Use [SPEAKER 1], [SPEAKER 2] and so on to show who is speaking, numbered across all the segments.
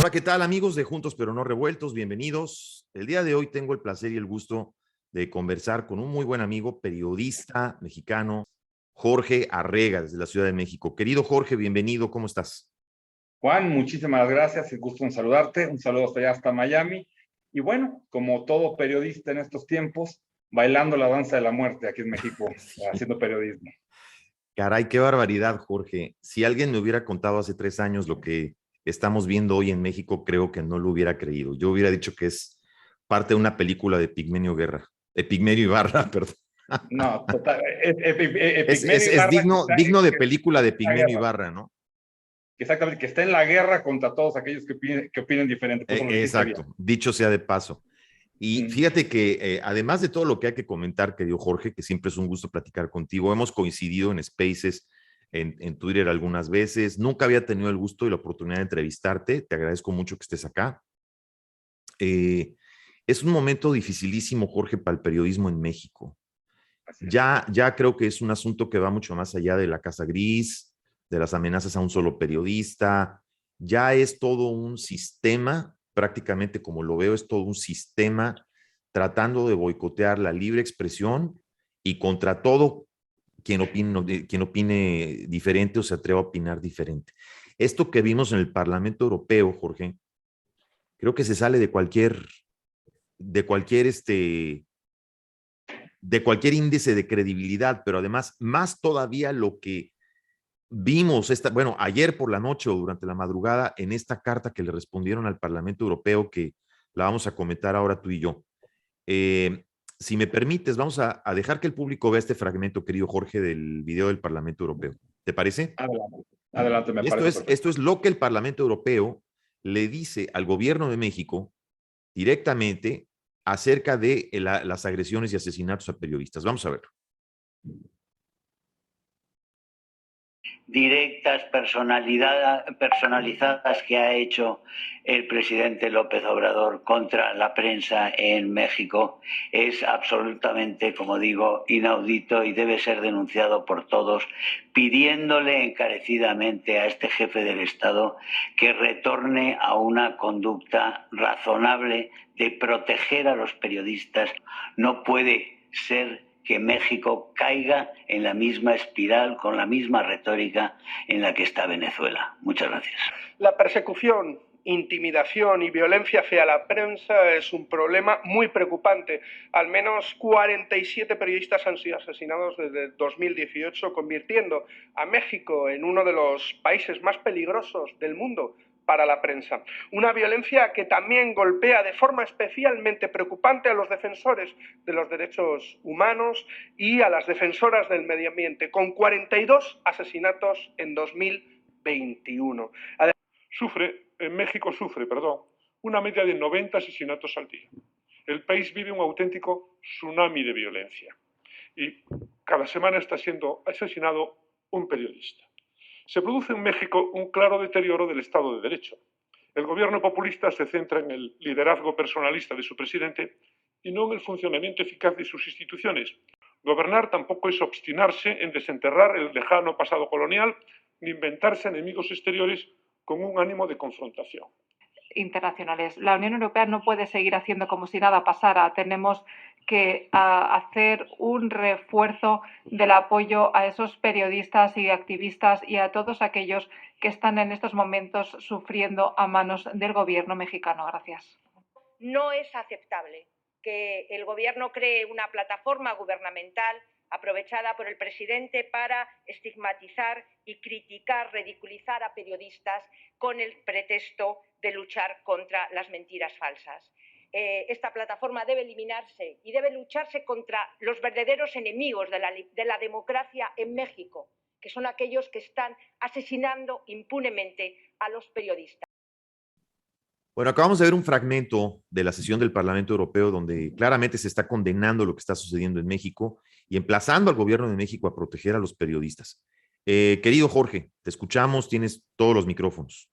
[SPEAKER 1] Hola, ¿qué tal amigos de Juntos pero no revueltos? Bienvenidos. El día de hoy tengo el placer y el gusto de conversar con un muy buen amigo, periodista mexicano, Jorge Arrega, desde la Ciudad de México. Querido Jorge, bienvenido, ¿cómo estás?
[SPEAKER 2] Juan, muchísimas gracias, el gusto en saludarte, un saludo hasta allá, hasta Miami. Y bueno, como todo periodista en estos tiempos, bailando la danza de la muerte aquí en México,
[SPEAKER 1] Sí.
[SPEAKER 2] haciendo periodismo.
[SPEAKER 1] Caray, qué barbaridad, Jorge. Si alguien me hubiera contado hace 3 años lo que estamos viendo hoy en México, creo que no lo hubiera creído. Yo hubiera dicho que es parte de una película de Pigmenio Guerra, de Pigmenio Ibarra, perdón.
[SPEAKER 2] No, total,
[SPEAKER 1] Es,
[SPEAKER 2] Epigmenio
[SPEAKER 1] es, es
[SPEAKER 2] Ibarra
[SPEAKER 1] digno, digno de película de Pigmenio Ibarra, ¿no?
[SPEAKER 2] exactamente, que está en la guerra contra todos aquellos que opinen diferente, por eso lo dijiste bien.
[SPEAKER 1] Exacto, dicho sea de paso. Y
[SPEAKER 2] Mm.
[SPEAKER 1] fíjate que además de todo lo que hay que comentar, querido Jorge, que siempre es un gusto platicar contigo, hemos coincidido en Spaces, en Twitter algunas veces, nunca había tenido el gusto y la oportunidad de entrevistarte, te agradezco mucho que estés acá. Eh, es un momento dificilísimo, Jorge, para el periodismo en México.
[SPEAKER 2] Así es.
[SPEAKER 1] Ya creo que es un asunto que va mucho más allá de la Casa Gris, de las amenazas a un solo periodista, ya es todo un sistema, prácticamente como lo veo, es todo un sistema tratando de boicotear la libre expresión y contra todo quien opine diferente o se atreva a opinar diferente. Esto que vimos en el Parlamento Europeo, Jorge, creo que se sale de cualquier de cualquier índice de credibilidad, pero además, más todavía lo que vimos, bueno, ayer por la noche o durante la madrugada, en esta carta que le respondieron al Parlamento Europeo, que la vamos a comentar ahora tú y yo. Si me permites, vamos a dejar que el público vea este fragmento, querido Jorge, del video del Parlamento Europeo. ¿Te parece?
[SPEAKER 2] Adelante, adelante, me
[SPEAKER 1] Esto
[SPEAKER 2] parece
[SPEAKER 1] es,
[SPEAKER 2] perfecto.
[SPEAKER 1] esto es lo que el Parlamento Europeo le dice al gobierno de México directamente acerca de las agresiones y asesinatos a periodistas. Vamos a ver.
[SPEAKER 3] Directas, personalizadas que ha hecho el presidente López Obrador contra la prensa en México es absolutamente, como digo, inaudito y debe ser denunciado por todos, pidiéndole encarecidamente a este jefe del Estado que retorne a una conducta razonable de proteger a los periodistas. No puede ser que México caiga en la misma espiral, con la misma retórica en la que está Venezuela. Muchas gracias.
[SPEAKER 4] La persecución, intimidación y violencia hacia la prensa es un problema muy preocupante. Al menos 47 periodistas han sido asesinados desde 2018, convirtiendo a México en uno de los países más peligrosos del mundo para la prensa. Una violencia que también golpea de forma especialmente preocupante a los defensores de los derechos humanos y a las defensoras del medio ambiente, con 42 asesinatos en 2021.
[SPEAKER 5] México sufre, una media de 90 asesinatos al día. El país vive un auténtico tsunami de violencia y cada semana está siendo asesinado un periodista. Se produce en México un claro deterioro del Estado de Derecho. El gobierno populista se centra en el liderazgo personalista de su presidente y no en el funcionamiento eficaz de sus instituciones. Gobernar tampoco es obstinarse en desenterrar el lejano pasado colonial ni inventarse enemigos exteriores con un ánimo de confrontación.
[SPEAKER 6] Internacionales. La Unión Europea no puede seguir haciendo como si nada pasara. Tenemos que hacer un refuerzo del apoyo a esos periodistas y activistas y a todos aquellos que están en estos momentos sufriendo a manos del gobierno mexicano. Gracias.
[SPEAKER 7] No es aceptable que el gobierno cree una plataforma gubernamental aprovechada por el presidente para estigmatizar y criticar, ridiculizar a periodistas con el pretexto de luchar contra las mentiras falsas. Esta plataforma debe eliminarse y debe lucharse contra los verdaderos enemigos de la democracia en México, que son aquellos que están asesinando impunemente a los periodistas.
[SPEAKER 1] Bueno, acabamos de ver un fragmento de la sesión del Parlamento Europeo donde claramente se está condenando lo que está sucediendo en México y emplazando al gobierno de México a proteger a los periodistas. Querido Jorge, te escuchamos, tienes todos los micrófonos.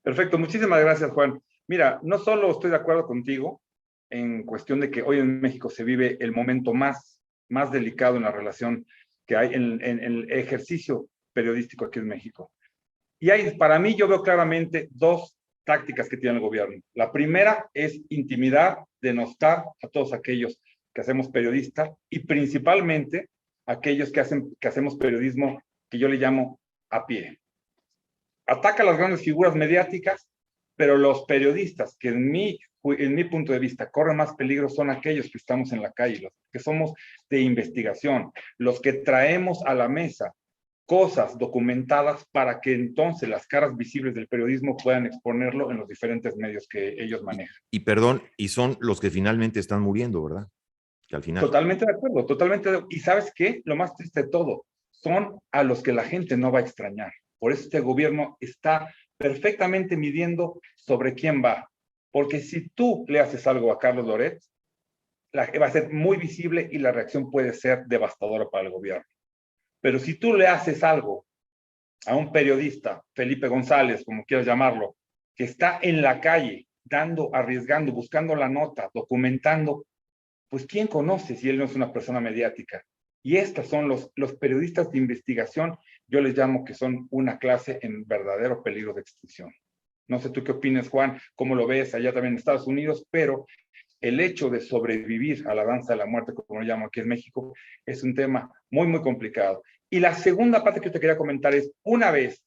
[SPEAKER 2] Perfecto, muchísimas gracias, Juan. Mira, no solo estoy de acuerdo contigo en cuestión de que hoy en México se vive el momento más delicado en la relación que hay en el ejercicio periodístico aquí en México. Y para mí yo veo claramente dos tácticas que tiene el gobierno. La primera es intimidar, denostar a todos aquellos que hacemos periodista y principalmente aquellos que hacemos periodismo que yo le llamo a pie. Ataca a las grandes figuras mediáticas, pero los periodistas que en mi punto de vista corren más peligro son aquellos que estamos en la calle, los que somos de investigación, los que traemos a la mesa cosas documentadas para que entonces las caras visibles del periodismo puedan exponerlo en los diferentes medios que ellos manejan.
[SPEAKER 1] Y perdón, y son los que finalmente están muriendo, ¿verdad? Que al final.
[SPEAKER 2] Totalmente de acuerdo, totalmente. Y ¿sabes qué? Lo más triste de todo, son a los que la gente no va a extrañar. Por eso este gobierno está perfectamente midiendo sobre quién va. Porque si tú le haces algo a Carlos Loret, va a ser muy visible y la reacción puede ser devastadora para el gobierno. Pero si tú le haces algo a un periodista, Felipe González, como quieras llamarlo, que está en la calle, arriesgando, buscando la nota, documentando, pues ¿quién conoce si él no es una persona mediática? Y estos son los periodistas de investigación, yo les llamo que son una clase en verdadero peligro de extinción. No sé tú qué opinas, Juan, cómo lo ves allá también en Estados Unidos, pero el hecho de sobrevivir a la danza de la muerte, como lo llamo aquí en México, es un tema muy, muy complicado. Y la segunda parte que te quería comentar es, una vez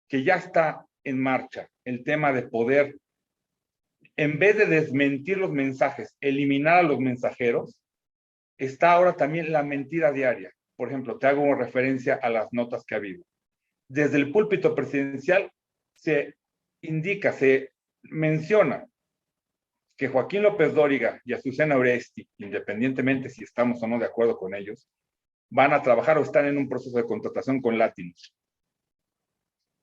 [SPEAKER 2] que ya está en marcha el tema de poder, en vez de desmentir los mensajes, eliminar a los mensajeros, está ahora también la mentira diaria. Por ejemplo, te hago referencia a las notas que ha habido. Desde el púlpito presidencial se indica, se menciona que Joaquín López Dóriga y Azucena Oresti, independientemente si estamos o no de acuerdo con ellos, van a trabajar o están en un proceso de contratación con Latinos.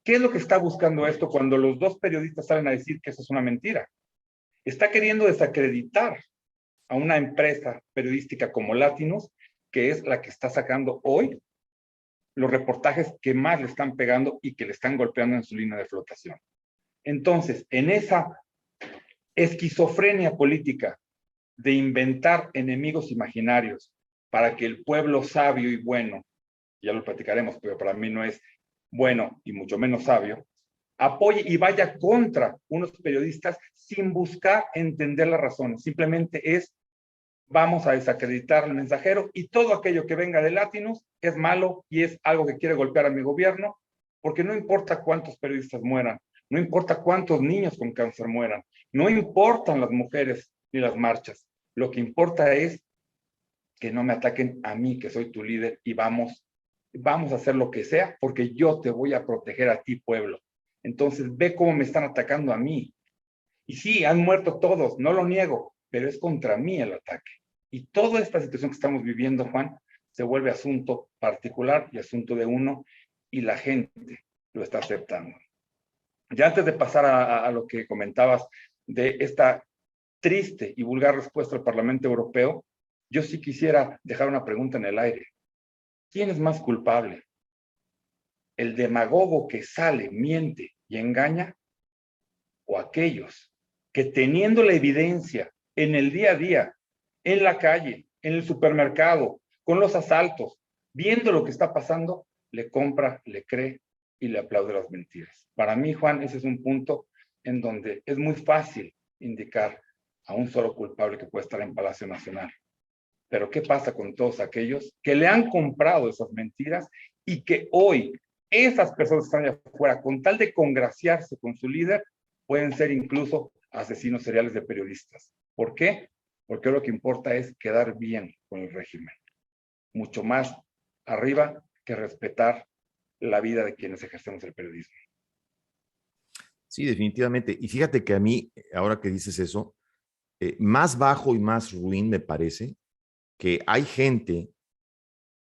[SPEAKER 2] ¿Qué es lo que está buscando esto cuando los dos periodistas salen a decir que eso es una mentira? Está queriendo desacreditar a una empresa periodística como Latinos, que es la que está sacando hoy los reportajes que más le están pegando y que le están golpeando en su línea de flotación. Entonces, en esa esquizofrenia política de inventar enemigos imaginarios para que el pueblo sabio y bueno, ya lo platicaremos, pero para mí no es bueno y mucho menos sabio, apoye y vaya contra unos periodistas sin buscar entender las razones. Simplemente es, vamos a desacreditar al mensajero y todo aquello que venga de Latinos es malo y es algo que quiere golpear a mi gobierno, porque no importa cuántos periodistas mueran, no importa cuántos niños con cáncer mueran, no importan las mujeres ni las marchas. Lo que importa es que no me ataquen a mí, que soy tu líder, y vamos a hacer lo que sea, porque yo te voy a proteger a ti, pueblo. Entonces, ve cómo me están atacando a mí. Y sí, han muerto todos, no lo niego, pero es contra mí el ataque. Y toda esta situación que estamos viviendo, Juan, se vuelve asunto particular y asunto de uno, y la gente lo está aceptando. Ya antes de pasar a lo que comentabas de esta triste y vulgar respuesta al Parlamento Europeo, yo sí quisiera dejar una pregunta en el aire. ¿Quién es más culpable? ¿El demagogo que sale, miente y engaña? ¿O aquellos que teniendo la evidencia en el día a día, en la calle, en el supermercado, con los asaltos, viendo lo que está pasando, le compra, le cree y le aplaude las mentiras? Para mí, Juan, ese es un punto en donde es muy fácil indicar a un solo culpable que puede estar en Palacio Nacional. Pero ¿qué pasa con todos aquellos que le han comprado esas mentiras y que hoy esas personas que están allá afuera, con tal de congraciarse con su líder, pueden ser incluso asesinos seriales de periodistas? ¿Por qué? Porque lo que importa es quedar bien con el régimen. Mucho más arriba que respetar la vida de quienes ejercemos el periodismo.
[SPEAKER 1] Sí, definitivamente. Y fíjate que a mí, ahora que dices eso, más bajo y más ruin me parece que hay gente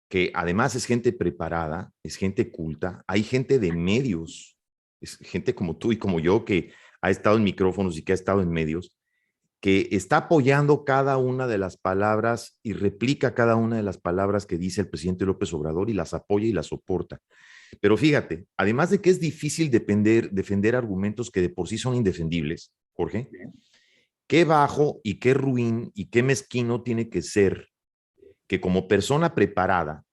[SPEAKER 1] que además es gente preparada, es gente culta, hay gente de medios, es gente como tú y como yo que ha estado en micrófonos y que ha estado en medios, que está apoyando cada una de las palabras y replica cada una de las palabras que dice el presidente López Obrador y las apoya y las soporta. Pero fíjate, además de que es difícil defender argumentos que de por sí son indefendibles, Jorge, qué bajo y qué ruin y qué mezquino tiene que ser que como persona preparada,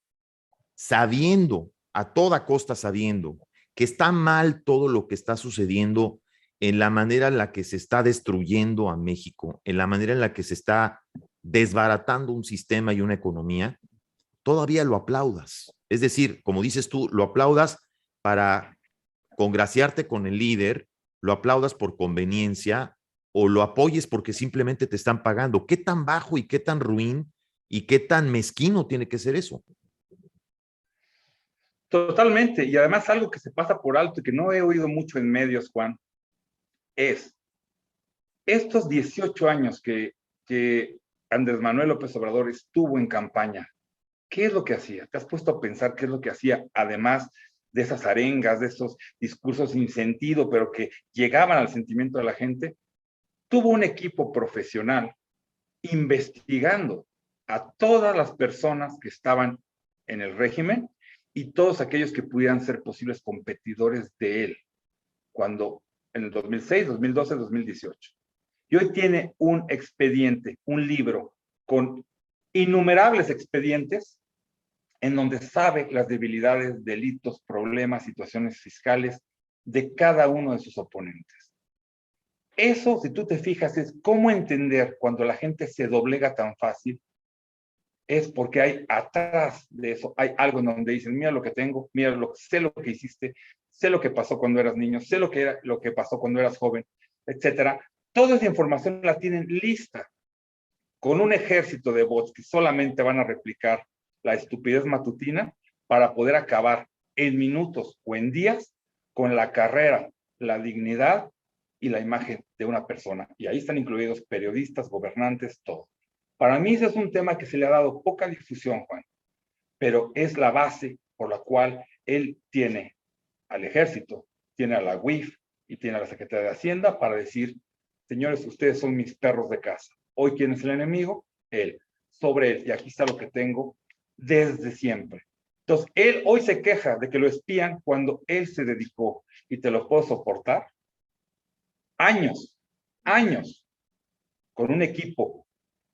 [SPEAKER 1] sabiendo, a toda costa sabiendo, que está mal todo lo que está sucediendo en la manera en la que se está destruyendo a México, en la manera en la que se está desbaratando un sistema y una economía, todavía lo aplaudas. Es decir, como dices tú, lo aplaudas para congraciarte con el líder, lo aplaudas por conveniencia o lo apoyes porque simplemente te están pagando. ¿Qué tan bajo y qué tan ruin y qué tan mezquino tiene que ser eso?
[SPEAKER 2] Totalmente. Y además algo que se pasa por alto y que no he oído mucho en medios, Juan, es estos 18 años que Andrés Manuel López Obrador estuvo en campaña. ¿Qué es lo que hacía? ¿Te has puesto a pensar qué es lo que hacía? Además de esas arengas, de esos discursos sin sentido, pero que llegaban al sentimiento de la gente. Tuvo un equipo profesional investigando a todas las personas que estaban en el régimen y todos aquellos que pudieran ser posibles competidores de él, cuando en el 2006, 2012, 2018. Y hoy tiene un expediente, un libro con innumerables expedientes en donde sabe las debilidades, delitos, problemas, situaciones fiscales de cada uno de sus oponentes. Eso, si tú te fijas, es cómo entender cuando la gente se doblega tan fácil, es porque hay atrás de eso, hay algo en donde dicen, mira lo que tengo, mira sé lo que hiciste, sé lo que pasó cuando eras niño, sé lo que pasó cuando eras joven, etcétera. Toda esa información la tienen lista, con un ejército de bots que solamente van a replicar la estupidez matutina para poder acabar en minutos o en días con la carrera, la dignidad y la imagen de una persona. Y ahí están incluidos periodistas, gobernantes, todo. Para mí ese es un tema que se le ha dado poca difusión, Juan, pero es la base por la cual él tiene al ejército, tiene a la UIF y tiene a la Secretaría de Hacienda para decir, señores, ustedes son mis perros de casa. Hoy, ¿quién es el enemigo? Él. Sobre él. Y aquí está lo que tengo desde siempre. Entonces, él hoy se queja de que lo espían cuando él se dedicó, y te lo puedo soportar, años, con un equipo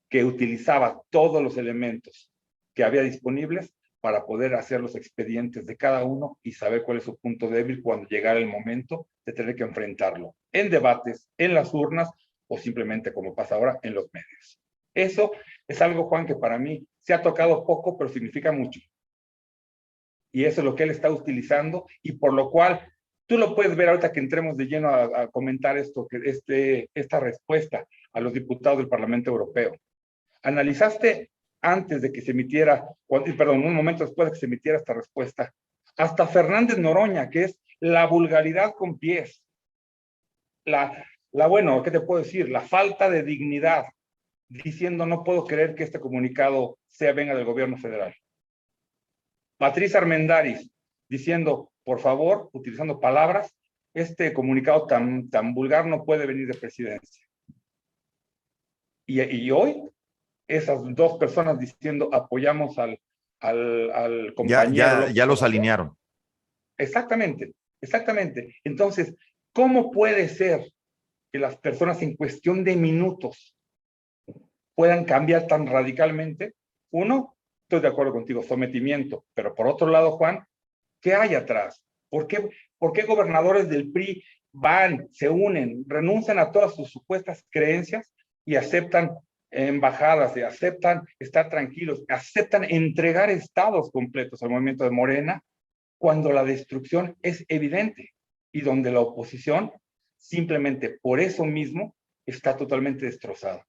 [SPEAKER 2] que utilizaba todos los elementos que había disponibles para poder hacer los expedientes de cada uno y saber cuál es su punto débil cuando llegara el momento de tener que enfrentarlo en debates, en las urnas o simplemente, como pasa ahora, en los medios. Eso es algo, Juan, que para mí se ha tocado poco, pero significa mucho. Y eso es lo que él está utilizando y por lo cual tú lo puedes ver ahorita que entremos de lleno a comentar esta respuesta a los diputados del Parlamento Europeo. ¿Analizaste antes de que se emitiera, un momento después de que se emitiera esta respuesta, hasta Fernández Noroña, que es la vulgaridad con pies, bueno, ¿qué te puedo decir? La falta de dignidad, diciendo no puedo creer que este comunicado venga del gobierno federal. Patricia Armendáriz, diciendo, por favor, utilizando palabras, este comunicado tan vulgar no puede venir de presidencia. Y hoy, esas dos personas diciendo apoyamos al compañero.
[SPEAKER 1] Ya los alinearon.
[SPEAKER 2] Exactamente. Entonces, ¿cómo puede ser que las personas en cuestión de minutos puedan cambiar tan radicalmente? Uno, estoy de acuerdo contigo, sometimiento, pero por otro lado, Juan, ¿qué hay atrás? ¿Por qué gobernadores del PRI van, se unen, renuncian a todas sus supuestas creencias y aceptan embajadas, y aceptan estar tranquilos, aceptan entregar estados completos al movimiento de Morena cuando la destrucción es evidente y donde la oposición simplemente por eso mismo está totalmente destrozada?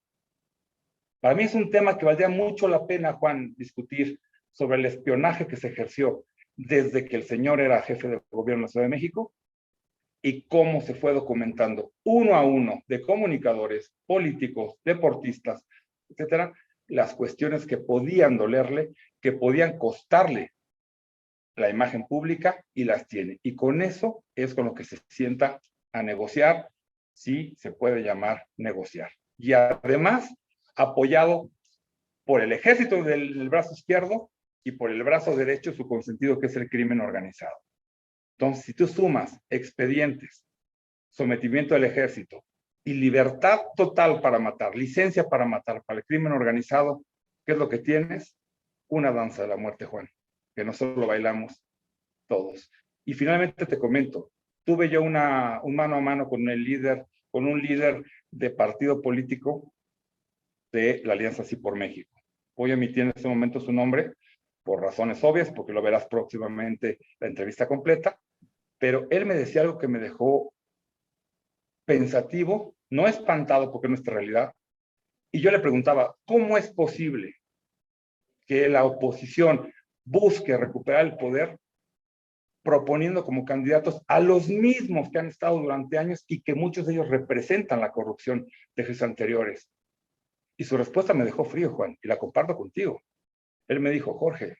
[SPEAKER 2] Para mí es un tema que valdría mucho la pena, Juan, discutir sobre el espionaje que se ejerció desde que el señor era jefe de gobierno de la Ciudad de México y cómo se fue documentando uno a uno de comunicadores, políticos, deportistas, etcétera, las cuestiones que podían dolerle, que podían costarle la imagen pública y las tiene. Y con eso es con lo que se sienta a negociar, si se puede llamar negociar. Y además, apoyado por el ejército del brazo izquierdo y por el brazo derecho, su consentido, que es el crimen organizado. Entonces, si tú sumas expedientes, sometimiento del ejército y libertad total para matar, licencia para matar, para el crimen organizado, ¿qué es lo que tienes? Una danza de la muerte, Juan, que nosotros lo bailamos todos. Y finalmente te comento, tuve yo un mano a mano con un líder de partido político de la Alianza Sí por México. Voy a omitir en este momento su nombre por razones obvias, porque lo verás próximamente la entrevista completa, pero él me decía algo que me dejó pensativo, no espantado porque es nuestra realidad, y yo le preguntaba, ¿cómo es posible que la oposición busque recuperar el poder proponiendo como candidatos a los mismos que han estado durante años y que muchos de ellos representan la corrupción de sus anteriores? Y su respuesta me dejó frío, Juan, y la comparto contigo. Él me dijo, Jorge,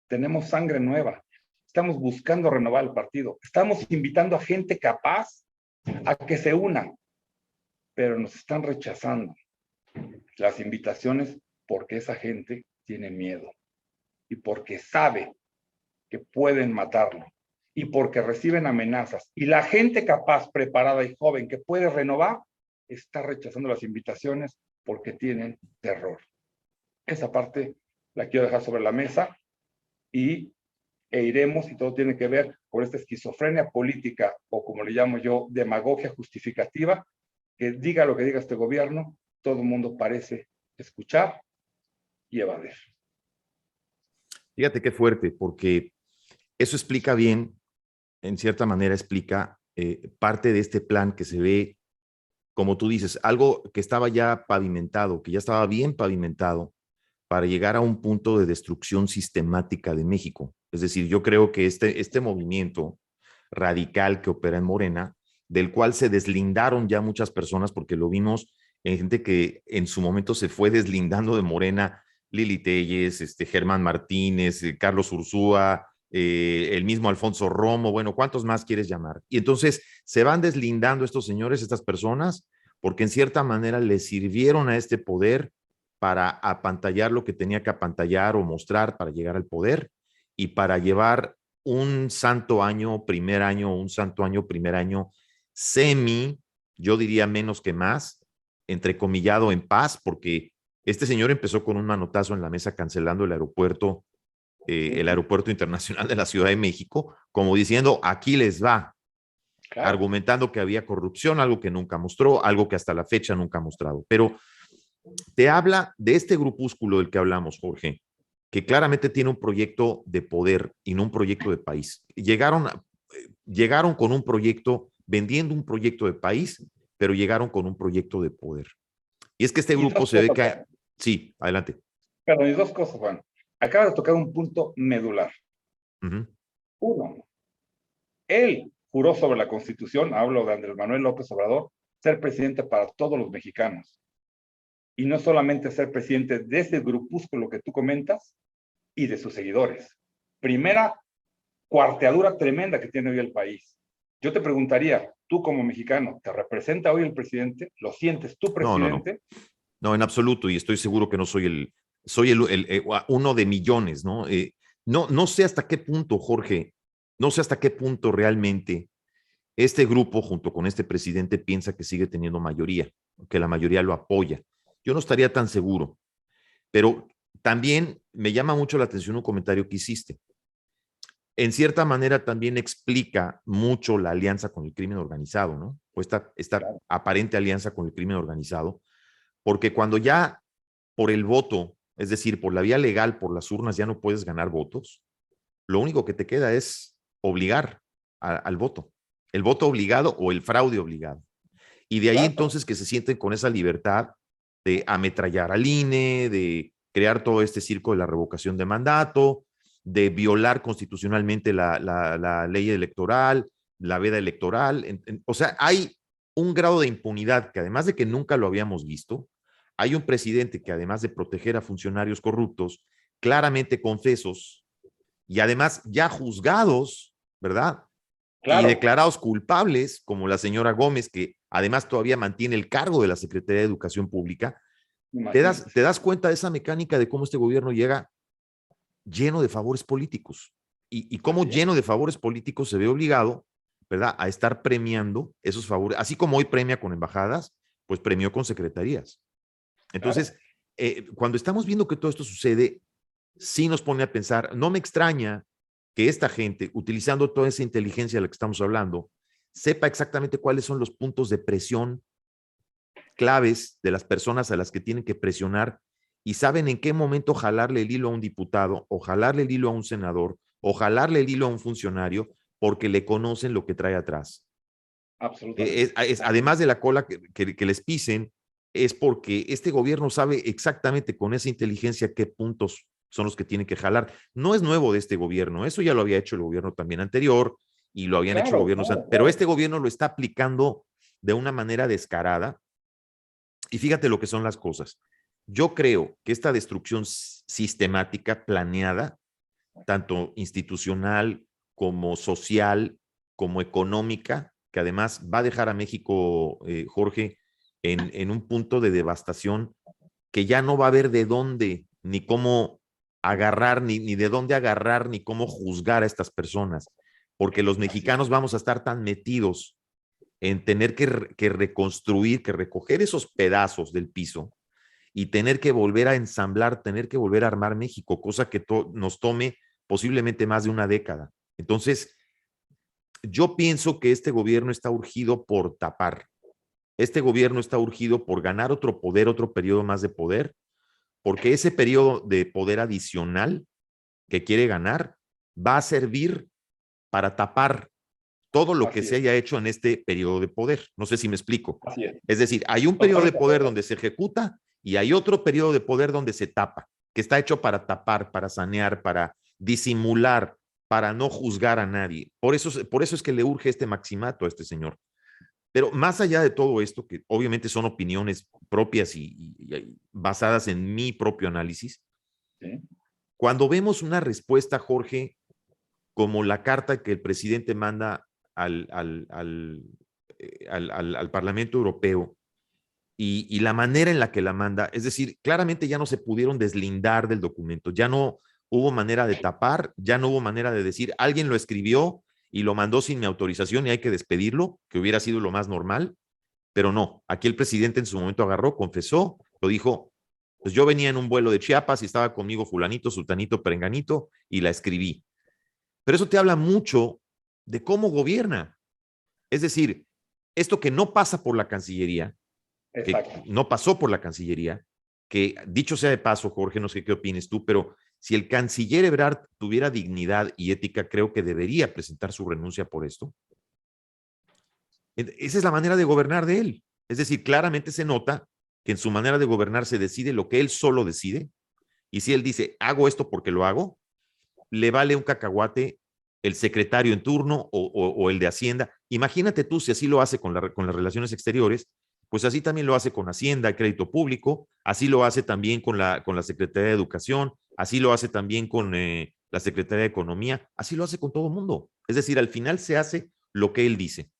[SPEAKER 2] tenemos sangre nueva, estamos buscando renovar el partido, estamos invitando a gente capaz a que se una, pero nos están rechazando las invitaciones porque esa gente tiene miedo y porque sabe que pueden matarlo y porque reciben amenazas. Y la gente capaz, preparada y joven que puede renovar está rechazando las invitaciones porque tienen terror. Esa parte la quiero dejar sobre la mesa e iremos, y todo tiene que ver con esta esquizofrenia política, o como le llamo yo, demagogia justificativa, que diga lo que diga este gobierno, todo el mundo parece escuchar y evadir.
[SPEAKER 1] Fíjate qué fuerte, porque eso explica bien, en cierta manera explica parte de este plan que se ve, como tú dices, algo que estaba ya pavimentado, que ya estaba bien pavimentado para llegar a un punto de destrucción sistemática de México. Es decir, yo creo que este movimiento radical que opera en Morena, del cual se deslindaron ya muchas personas, porque lo vimos en gente que en su momento se fue deslindando de Morena, Lili Telles, Germán Martínez, Carlos Ursúa, el mismo Alfonso Romo, bueno, ¿cuántos más quieres llamar? Y entonces se van deslindando estos señores, estas personas, porque en cierta manera les sirvieron a este poder para apantallar lo que tenía que apantallar o mostrar para llegar al poder y para llevar un santo año, primer año, un santo año, primer año, semi, yo diría menos que más, entrecomillado en paz, porque este señor empezó con un manotazo en la mesa cancelando el aeropuerto internacional de la Ciudad de México, como diciendo, aquí les va, claro, argumentando que había corrupción, algo que nunca mostró, algo que hasta la fecha nunca ha mostrado. Pero te habla de este grupúsculo del que hablamos, Jorge, que claramente tiene un proyecto de poder y no un proyecto de país. Llegaron con un proyecto, vendiendo un proyecto de país, pero llegaron con un proyecto de poder. Y es que este grupo se ve que... Sí, adelante.
[SPEAKER 2] Perdón, y dos cosas, Juan. Acaba de tocar un punto medular. Uno, él juró sobre la Constitución, hablo de Andrés Manuel López Obrador, ser presidente para todos los mexicanos. Y no solamente ser presidente de ese grupúsculo que tú comentas y de sus seguidores. Primera cuarteadura tremenda que tiene hoy el país. Yo te preguntaría, tú como mexicano, ¿te representa hoy el presidente? ¿Lo sientes tú, presidente?
[SPEAKER 1] No, en absoluto, y estoy seguro que no soy uno de millones, ¿no? No sé hasta qué punto, Jorge, no sé hasta qué punto realmente este grupo, junto con este presidente, piensa que sigue teniendo mayoría, que la mayoría lo apoya. Yo no estaría tan seguro, pero también me llama mucho la atención un comentario que hiciste. En cierta manera también explica mucho la alianza con el crimen organizado, ¿no? O esta claro, aparente alianza con el crimen organizado, porque cuando ya por el voto, es decir, por la vía legal, por las urnas, ya no puedes ganar votos, lo único que te queda es obligar al voto, el voto obligado o el fraude obligado. Y de ahí claro, entonces que se sienten con esa libertad de ametrallar al INE, de crear todo este circo de la revocación de mandato, de violar constitucionalmente la ley electoral, la veda electoral. O sea, hay un grado de impunidad que además de que nunca lo habíamos visto, hay un presidente que además de proteger a funcionarios corruptos, claramente confesos y además ya juzgados, ¿verdad? Claro. Y declarados culpables, como la señora Gómez, que además todavía mantiene el cargo de la Secretaría de Educación Pública. ¿Te das cuenta de esa mecánica de cómo este gobierno llega lleno de favores políticos? Y cómo lleno de favores políticos se ve obligado, ¿verdad?, a estar premiando esos favores. Así como hoy premia con embajadas, pues premió con secretarías. Entonces, claro, cuando estamos viendo que todo esto sucede, sí nos pone a pensar, no me extraña que esta gente, utilizando toda esa inteligencia de la que estamos hablando, sepa exactamente cuáles son los puntos de presión claves de las personas a las que tienen que presionar y saben en qué momento jalarle el hilo a un diputado o jalarle el hilo a un senador o jalarle el hilo a un funcionario porque le conocen lo que trae atrás.
[SPEAKER 2] Absolutamente.
[SPEAKER 1] Además de la cola que les pisen, es porque este gobierno sabe exactamente con esa inteligencia qué puntos son los que tienen que jalar. No es nuevo de este gobierno, eso ya lo había hecho el gobierno también anterior y lo habían hecho gobiernos, pero este gobierno lo está aplicando de una manera descarada. Y fíjate lo que son las cosas. Yo creo que esta destrucción sistemática, planeada, tanto institucional como social, como económica, que además va a dejar a México, Jorge, en un punto de devastación que ya no va a haber de dónde, ni cómo agarrar, ni de dónde agarrar, ni cómo juzgar a estas personas, porque los mexicanos vamos a estar tan metidos en tener que reconstruir, que recoger esos pedazos del piso y tener que volver a ensamblar, tener que volver a armar México, cosa que nos tome posiblemente más de una década. Entonces, yo pienso que este gobierno está urgido por tapar. Este gobierno está urgido por ganar otro poder, otro periodo más de poder, porque ese periodo de poder adicional que quiere ganar va a servir para tapar todo lo que se haya hecho en este periodo de poder. No sé si me explico. Es decir, hay un periodo de poder donde se ejecuta y hay otro periodo de poder donde se tapa, que está hecho para tapar, para sanear, para disimular, para no juzgar a nadie. Por eso es que le urge este maximato a este señor. Pero más allá de todo esto, que obviamente son opiniones propias y basadas en mi propio análisis, ¿sí? Cuando vemos una respuesta, Jorge, como la carta que el presidente manda al Parlamento Europeo y la manera en la que la manda, es decir, claramente ya no se pudieron deslindar del documento, ya no hubo manera de tapar, ya no hubo manera de decir, alguien lo escribió y lo mandó sin mi autorización y hay que despedirlo, que hubiera sido lo más normal, pero no, aquí el presidente en su momento agarró, confesó, lo dijo, pues yo venía en un vuelo de Chiapas y estaba conmigo fulanito, sultanito, perenganito y la escribí. Pero eso te habla mucho de cómo gobierna. Es decir, esto que no pasa por la Cancillería, que no pasó por la Cancillería, que dicho sea de paso, Jorge, no sé qué opines tú, pero si el canciller Ebrard tuviera dignidad y ética, creo que debería presentar su renuncia por esto. Esa es la manera de gobernar de él. Es decir, claramente se nota que en su manera de gobernar se decide lo que él solo decide, y si él dice, hago esto porque lo hago, le vale un cacahuate el secretario en turno o el de Hacienda. Imagínate tú si así lo hace con las relaciones exteriores, pues así también lo hace con Hacienda, Crédito Público, así lo hace también con la Secretaría de Educación, así lo hace también con la Secretaría de Economía, así lo hace con todo el mundo. Es decir, al final se hace lo que él dice.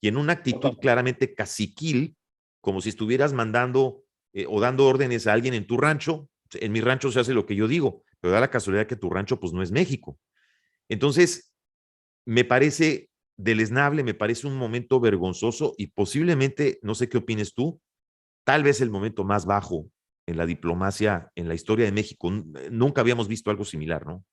[SPEAKER 1] Y en una actitud claramente caciquil, como si estuvieras mandando o dando órdenes a alguien en tu rancho. En mi rancho se hace lo que yo digo, pero da la casualidad que tu rancho pues no es México. Entonces, me parece deleznable, me parece un momento vergonzoso y posiblemente, no sé qué opines tú, tal vez el momento más bajo en la diplomacia, en la historia de México. Nunca habíamos visto algo similar, ¿no?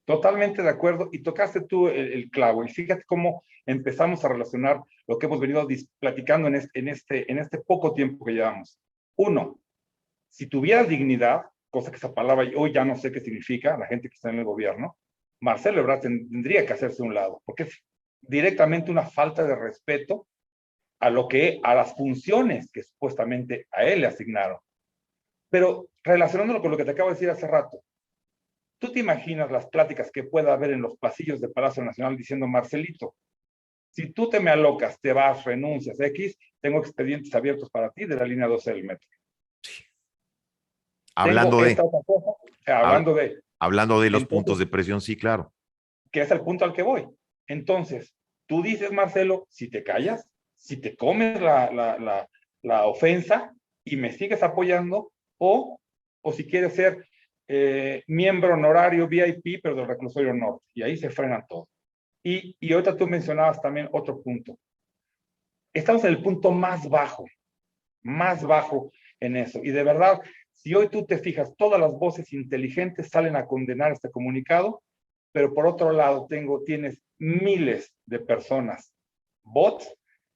[SPEAKER 2] Totalmente de acuerdo, y tocaste tú el clavo, y fíjate cómo empezamos a relacionar lo que hemos venido platicando en este poco tiempo que llevamos. Uno, si tuviera dignidad, cosa que esa palabra hoy ya no sé qué significa, la gente que está en el gobierno, Marcelo Ebrard tendría que hacerse a un lado, porque es directamente una falta de respeto a las funciones que supuestamente a él le asignaron. Pero relacionándolo con lo que te acabo de decir hace rato, ¿tú te imaginas las pláticas que pueda haber en los pasillos de Palacio Nacional diciendo, Marcelito, si tú te me alocas, te vas, renuncias, X, tengo expedientes abiertos para ti de la línea 12 del metro?
[SPEAKER 1] Sí. Hablando de los puntos de presión, sí, claro.
[SPEAKER 2] Que es el punto al que voy. Entonces, tú dices, Marcelo, si te callas, si te comes la ofensa y me sigues apoyando, o si quieres ser miembro honorario VIP, pero del reclusorio norte. Y ahí se frenan todo. Y ahorita tú mencionabas también otro punto. Estamos en el punto más bajo en eso. Y de verdad, si hoy tú te fijas, todas las voces inteligentes salen a condenar este comunicado, pero por otro lado tienes miles de personas bots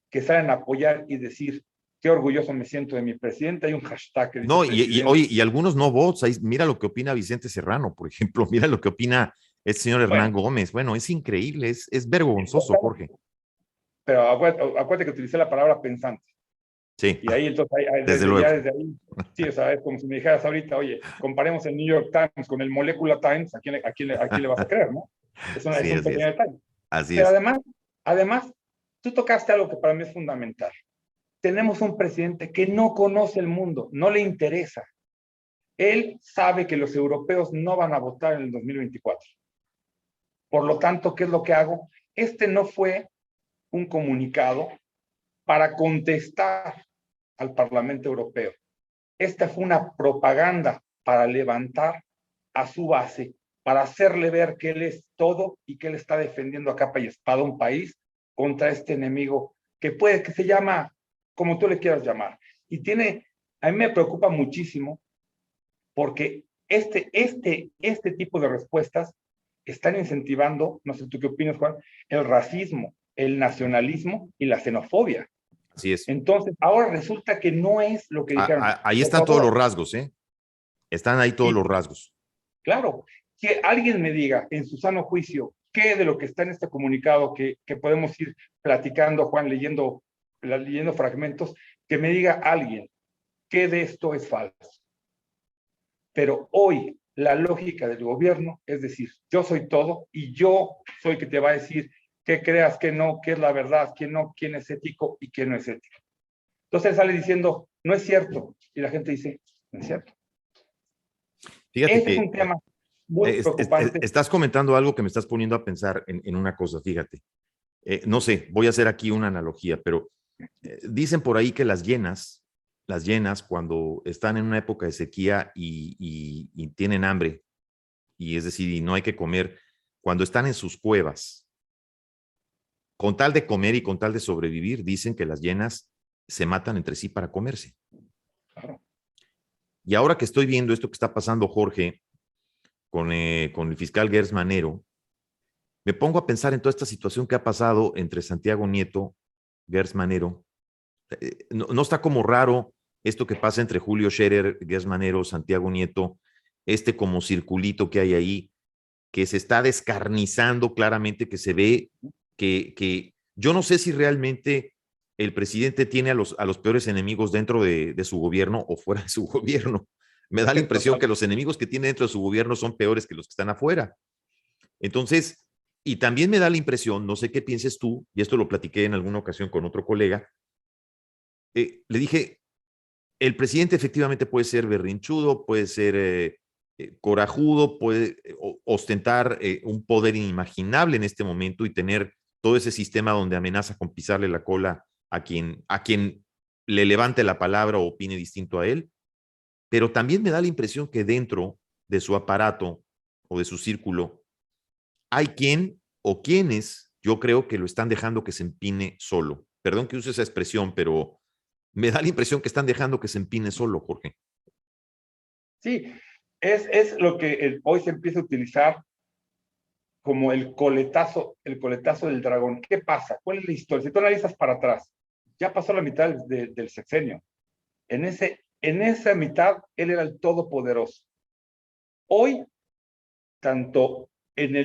[SPEAKER 2] que salen a apoyar y decir qué orgulloso me siento de mi presidente. Hay un hashtag que dice
[SPEAKER 1] No, oye, y algunos no bots. Ahí, mira lo que opina Vicente Serrano, por ejemplo. Mira lo que opina el señor Hernán Gómez. Bueno, es increíble, es vergonzoso, Jorge.
[SPEAKER 2] Pero acuérdate que utilicé la palabra pensante.
[SPEAKER 1] Sí.
[SPEAKER 2] Y ahí entonces,
[SPEAKER 1] desde luego.
[SPEAKER 2] desde ahí, sí, o sea, es como si me dijeras ahorita, oye, comparemos el New York Times con el Molecular Times, ¿a quién le vas a creer, no? Es un pequeño detalle.
[SPEAKER 1] Así
[SPEAKER 2] Pero
[SPEAKER 1] es.
[SPEAKER 2] además, tú tocaste algo que para mí es fundamental. Tenemos un presidente que no conoce el mundo, no le interesa. Él sabe que los europeos no van a votar en el 2024. Por lo tanto, ¿qué es lo que hago? Este no fue un comunicado para contestar al Parlamento Europeo. Esta fue una propaganda para levantar a su base, para hacerle ver que él es todo y que él está defendiendo a capa y espada un país contra este enemigo que se llama como tú le quieras llamar. Y a mí me preocupa muchísimo porque este tipo de respuestas están incentivando, no sé tú qué opinas, Juan, el racismo, el nacionalismo y la xenofobia.
[SPEAKER 1] Así es.
[SPEAKER 2] Entonces, ahora resulta que no es lo que dijeron.
[SPEAKER 1] Ahí están todos los rasgos, ¿eh? Están ahí todos los rasgos.
[SPEAKER 2] Claro, que alguien me diga en su sano juicio qué de lo que está en este comunicado que podemos ir platicando, Juan, leyendo fragmentos, que me diga alguien qué de esto es falso. Pero hoy la lógica del gobierno es decir, yo soy todo y yo soy el que te va a decir qué creas, qué no, qué es la verdad, quién no, quién es ético y quién no es ético. Entonces él sale diciendo, no es cierto. Y la gente dice, no es cierto.
[SPEAKER 1] Fíjate
[SPEAKER 2] Este es un tema muy preocupante.
[SPEAKER 1] Estás comentando algo que me estás poniendo a pensar en una cosa, fíjate. No sé, voy a hacer aquí una analogía, pero dicen por ahí que las llenas, cuando están en una época de sequía y tienen hambre, y es decir, y no hay que comer, cuando están en sus cuevas, con tal de comer y con tal de sobrevivir, dicen que las llenas se matan entre sí para comerse.
[SPEAKER 2] Claro.
[SPEAKER 1] Y ahora que estoy viendo esto que está pasando, Jorge, con el fiscal Gers Manero, me pongo a pensar en toda esta situación que ha pasado entre Santiago Nieto, Gers Manero. No está como raro esto que pasa entre Julio Scherer, Gers Manero, Santiago Nieto, como circulito que hay ahí, que se está descarnizando claramente, que se ve que yo no sé si realmente el presidente tiene a los peores enemigos dentro de su gobierno o fuera de su gobierno. Me da la impresión que los enemigos que tiene dentro de su gobierno son peores que los que están afuera. Entonces, y también me da la impresión, no sé qué pienses tú, y esto lo platiqué en alguna ocasión con otro colega, le dije, el presidente efectivamente puede ser berrinchudo, puede ser corajudo, puede ostentar un poder inimaginable en este momento y tener todo ese sistema donde amenaza con pisarle la cola a quien le levante la palabra o opine distinto a él, pero también me da la impresión que dentro de su aparato o de su círculo hay quien o quienes yo creo que lo están dejando que se empine solo. Perdón que use esa expresión, pero me da la impresión que están dejando que se empine solo, Jorge.
[SPEAKER 2] Sí, es lo que hoy se empieza a utilizar como el coletazo del dragón. ¿Qué pasa? ¿Cuál es la historia? Si tú analizas para atrás, ya pasó la mitad del sexenio. En esa mitad, él era el todopoderoso. Hoy, tanto en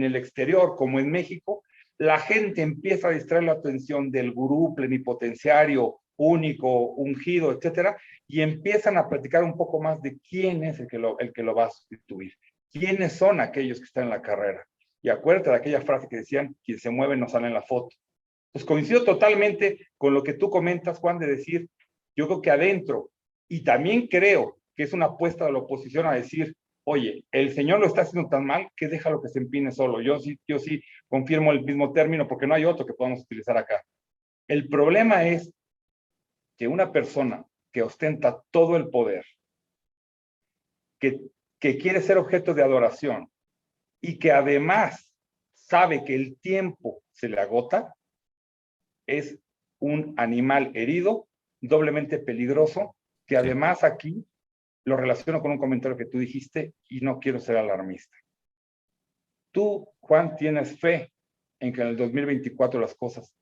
[SPEAKER 2] el exterior como en México, la gente empieza a distraer la atención del gurú plenipotenciario, único, ungido, etcétera, y empiezan a platicar un poco más de quién es el que lo va a sustituir, quiénes son aquellos que están en la carrera. Y acuérdate de aquella frase que decían, quien se mueve no sale en la foto. Pues coincido totalmente con lo que tú comentas, Juan, de decir, yo creo que adentro, y también creo que es una apuesta de la oposición a decir, oye, el señor lo está haciendo tan mal que déjalo que se empine solo. Yo sí confirmo el mismo término porque no hay otro que podamos utilizar acá. El problema es que una persona que ostenta todo el poder, que quiere ser objeto de adoración y que además sabe que el tiempo se le agota, es un animal herido, doblemente peligroso, que además aquí lo relaciono con un comentario que tú dijiste y no quiero ser alarmista. Tú, Juan, tienes fe en que en el 2024 las cosas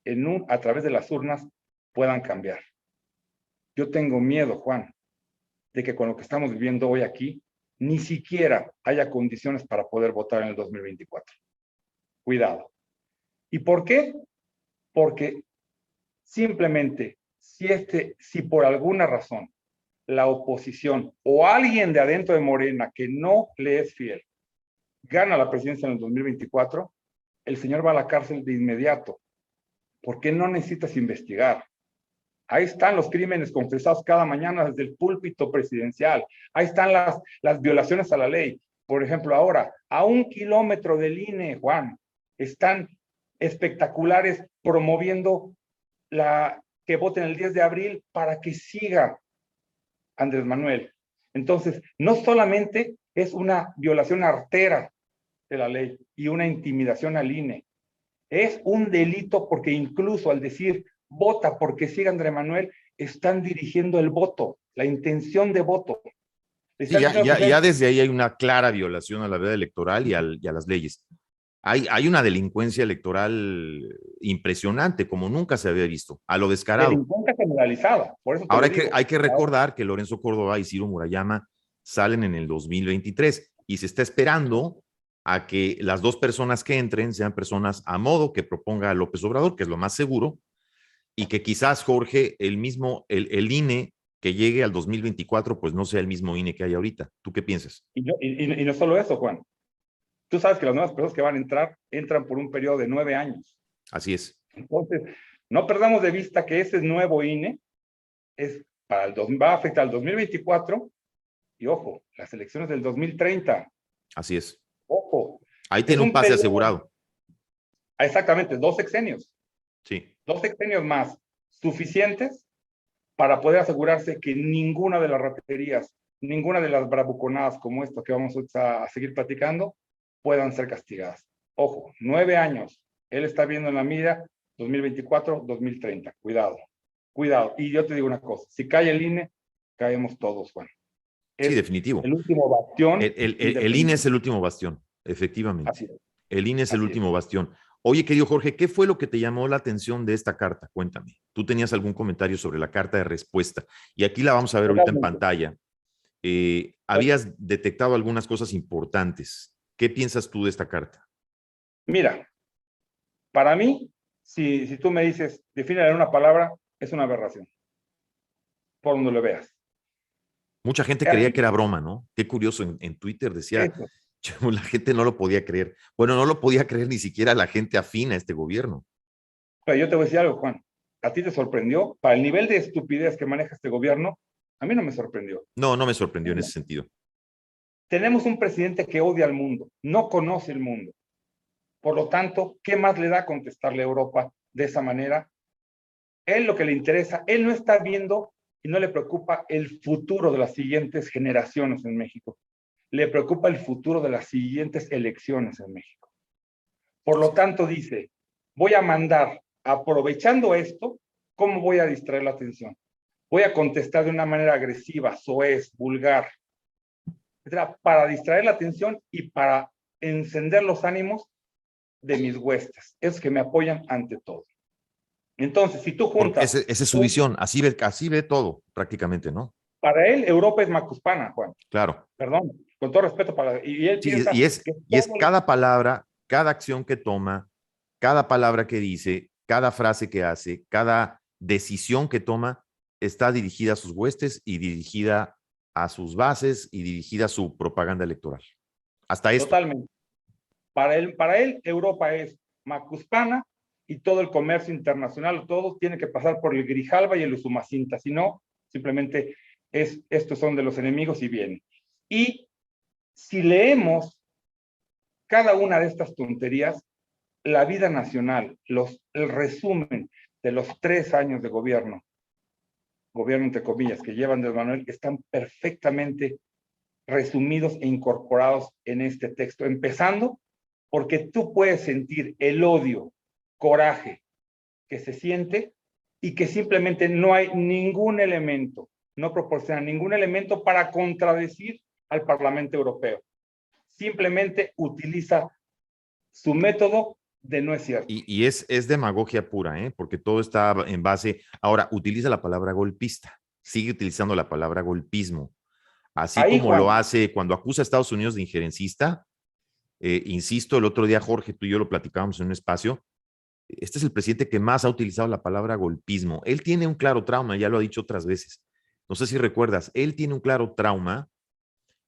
[SPEAKER 2] a través de las urnas puedan cambiar. Yo tengo miedo, Juan, de que con lo que estamos viviendo hoy aquí, ni siquiera haya condiciones para poder votar en el 2024. Cuidado. ¿Y por qué? Porque simplemente, si por alguna razón la oposición o alguien de adentro de Morena que no le es fiel gana la presidencia en el 2024, el señor va a la cárcel de inmediato. ¿Por qué no necesitas investigar? Ahí están los crímenes confesados cada mañana desde el púlpito presidencial. Ahí están las violaciones a la ley. Por ejemplo, ahora, a 1 kilómetro del INE, Juan, están espectaculares promoviendo que voten el 10 de abril para que siga Andrés Manuel. Entonces, no solamente es una violación artera de la ley y una intimidación al INE, es un delito porque incluso al decir vota porque siga Andrés Manuel, están dirigiendo el voto, la intención de voto.
[SPEAKER 1] Sí, ya desde ahí hay una clara violación a la veda electoral y a las leyes. Hay una delincuencia electoral impresionante, como nunca se había visto, a lo descarado.
[SPEAKER 2] Delincuencia generalizada. Por eso
[SPEAKER 1] ahora hay que recordar que Lorenzo Córdoba y Ciro Murayama salen en el 2023 y se está esperando a que las dos personas que entren sean personas a modo que proponga López Obrador, que es lo más seguro, y que quizás, Jorge, el INE que llegue al 2024, pues no sea el mismo INE que hay ahorita. ¿Tú qué piensas?
[SPEAKER 2] Y no solo eso, Juan. Tú sabes que las nuevas personas que van a entrar, entran por un periodo de 9 años.
[SPEAKER 1] Así es.
[SPEAKER 2] Entonces, no perdamos de vista que ese nuevo INE va a afectar al 2024 y, ojo, las elecciones del 2030.
[SPEAKER 1] Así es.
[SPEAKER 2] Ojo.
[SPEAKER 1] Ahí tiene un pase asegurado.
[SPEAKER 2] Exactamente, 2 sexenios.
[SPEAKER 1] Sí.
[SPEAKER 2] 2 sexenios más suficientes para poder asegurarse que ninguna de las raterías, ninguna de las bravuconadas como esta que vamos a seguir platicando, puedan ser castigadas. Ojo, 9 años. Él está viendo en la mira 2024, 2030. Cuidado, cuidado. Y yo te digo una cosa, si cae el INE, caemos todos, Juan.
[SPEAKER 1] Sí, definitivo.
[SPEAKER 2] El último bastión.
[SPEAKER 1] El INE es el último bastión, efectivamente.
[SPEAKER 2] Así es.
[SPEAKER 1] El INE es el último bastión. Oye, querido Jorge, ¿qué fue lo que te llamó la atención de esta carta? Cuéntame. Tú tenías algún comentario sobre la carta de respuesta. Y aquí la vamos a ver ahorita en pantalla. Habías detectado algunas cosas importantes. ¿Qué piensas tú de esta carta?
[SPEAKER 2] Mira, para mí, si tú me dices, defínela en una palabra, es una aberración. Por donde lo veas.
[SPEAKER 1] Mucha gente creía que era broma, ¿no? Qué curioso, en Twitter decía, la gente no lo podía creer. Bueno, no lo podía creer ni siquiera la gente afina a este gobierno.
[SPEAKER 2] Pero yo te voy a decir algo, Juan. ¿A ti te sorprendió? Para el nivel de estupidez que maneja este gobierno, a mí no me sorprendió.
[SPEAKER 1] No, no me sorprendió en ese sentido.
[SPEAKER 2] Tenemos un presidente que odia al mundo, no conoce el mundo. Por lo tanto, ¿qué más le da contestarle a Europa de esa manera? Él lo que le interesa, él no está viendo y no le preocupa el futuro de las siguientes generaciones en México. Le preocupa el futuro de las siguientes elecciones en México. Por lo tanto, dice, voy a mandar, aprovechando esto, ¿cómo voy a distraer la atención? Voy a contestar de una manera agresiva, soez, vulgar, etcétera, para distraer la atención y para encender los ánimos de mis huestes, esos que me apoyan ante todo. Entonces, si tú juntas...
[SPEAKER 1] Esa es su visión, así ve todo, prácticamente, ¿no?
[SPEAKER 2] Para él, Europa es macuspana, Juan.
[SPEAKER 1] Claro.
[SPEAKER 2] Perdón, con todo respeto para... Y él piensa
[SPEAKER 1] y es cada palabra, cada acción que toma, cada palabra que dice, cada frase que hace, cada decisión que toma, está dirigida a sus huestes y dirigida a sus bases y dirigida a su propaganda electoral. Hasta esto.
[SPEAKER 2] Totalmente. Para él, Europa es macuspana y todo el comercio internacional, todo tiene que pasar por el Grijalba y el Usumacinta, si no, simplemente estos son de los enemigos y vienen. Y si leemos cada una de estas tonterías, la vida nacional, el resumen de los 3 años de gobierno entre comillas, que llevan Andrés Manuel, están perfectamente resumidos e incorporados en este texto, empezando porque tú puedes sentir el odio, coraje que se siente y que simplemente no hay ningún elemento, no proporciona ningún elemento para contradecir al Parlamento Europeo. Simplemente utiliza su método no es cierto.
[SPEAKER 1] Y es demagogia pura, ¿eh? Porque todo está en base. Ahora, utiliza la palabra golpista, sigue utilizando la palabra golpismo, así
[SPEAKER 2] Ahí,
[SPEAKER 1] como lo
[SPEAKER 2] Juan,
[SPEAKER 1] hace cuando acusa a Estados Unidos de injerencista. Insisto, el otro día, Jorge, tú y yo lo platicábamos en un espacio. Este es el presidente que más ha utilizado la palabra golpismo. Él tiene un claro trauma, ya lo ha dicho otras veces. No sé si recuerdas, él tiene un claro trauma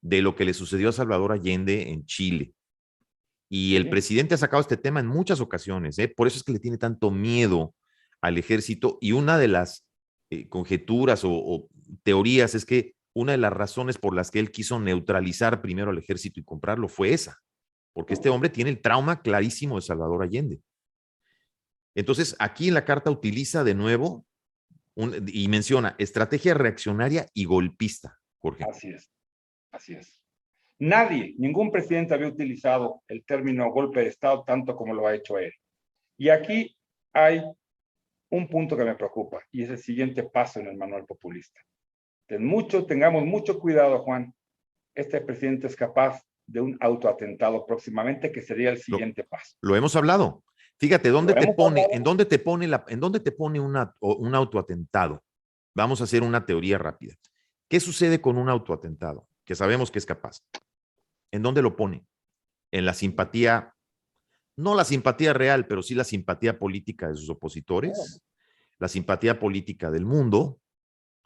[SPEAKER 1] de lo que le sucedió a Salvador Allende en Chile. Y el presidente ha sacado este tema en muchas ocasiones, ¿eh? Por eso es que le tiene tanto miedo al ejército. Y una de las conjeturas o teorías es que una de las razones por las que él quiso neutralizar primero al ejército y comprarlo fue esa, porque este hombre tiene el trauma clarísimo de Salvador Allende. Entonces, aquí en la carta utiliza de nuevo y menciona estrategia reaccionaria y golpista, Jorge.
[SPEAKER 2] Así es, así es. Nadie, ningún presidente había utilizado el término golpe de Estado tanto como lo ha hecho él. Y aquí hay un punto que me preocupa y es el siguiente paso en el manual populista. Tengamos mucho cuidado, Juan. Este presidente es capaz de un autoatentado próximamente, que sería el siguiente paso.
[SPEAKER 1] Lo hemos hablado. Fíjate, ¿en dónde te pone un autoatentado? Vamos a hacer una teoría rápida. ¿Qué sucede con un autoatentado? Que sabemos que es capaz. ¿En dónde lo pone? En la simpatía, no la simpatía real, pero sí la simpatía política de sus opositores, la simpatía política del mundo,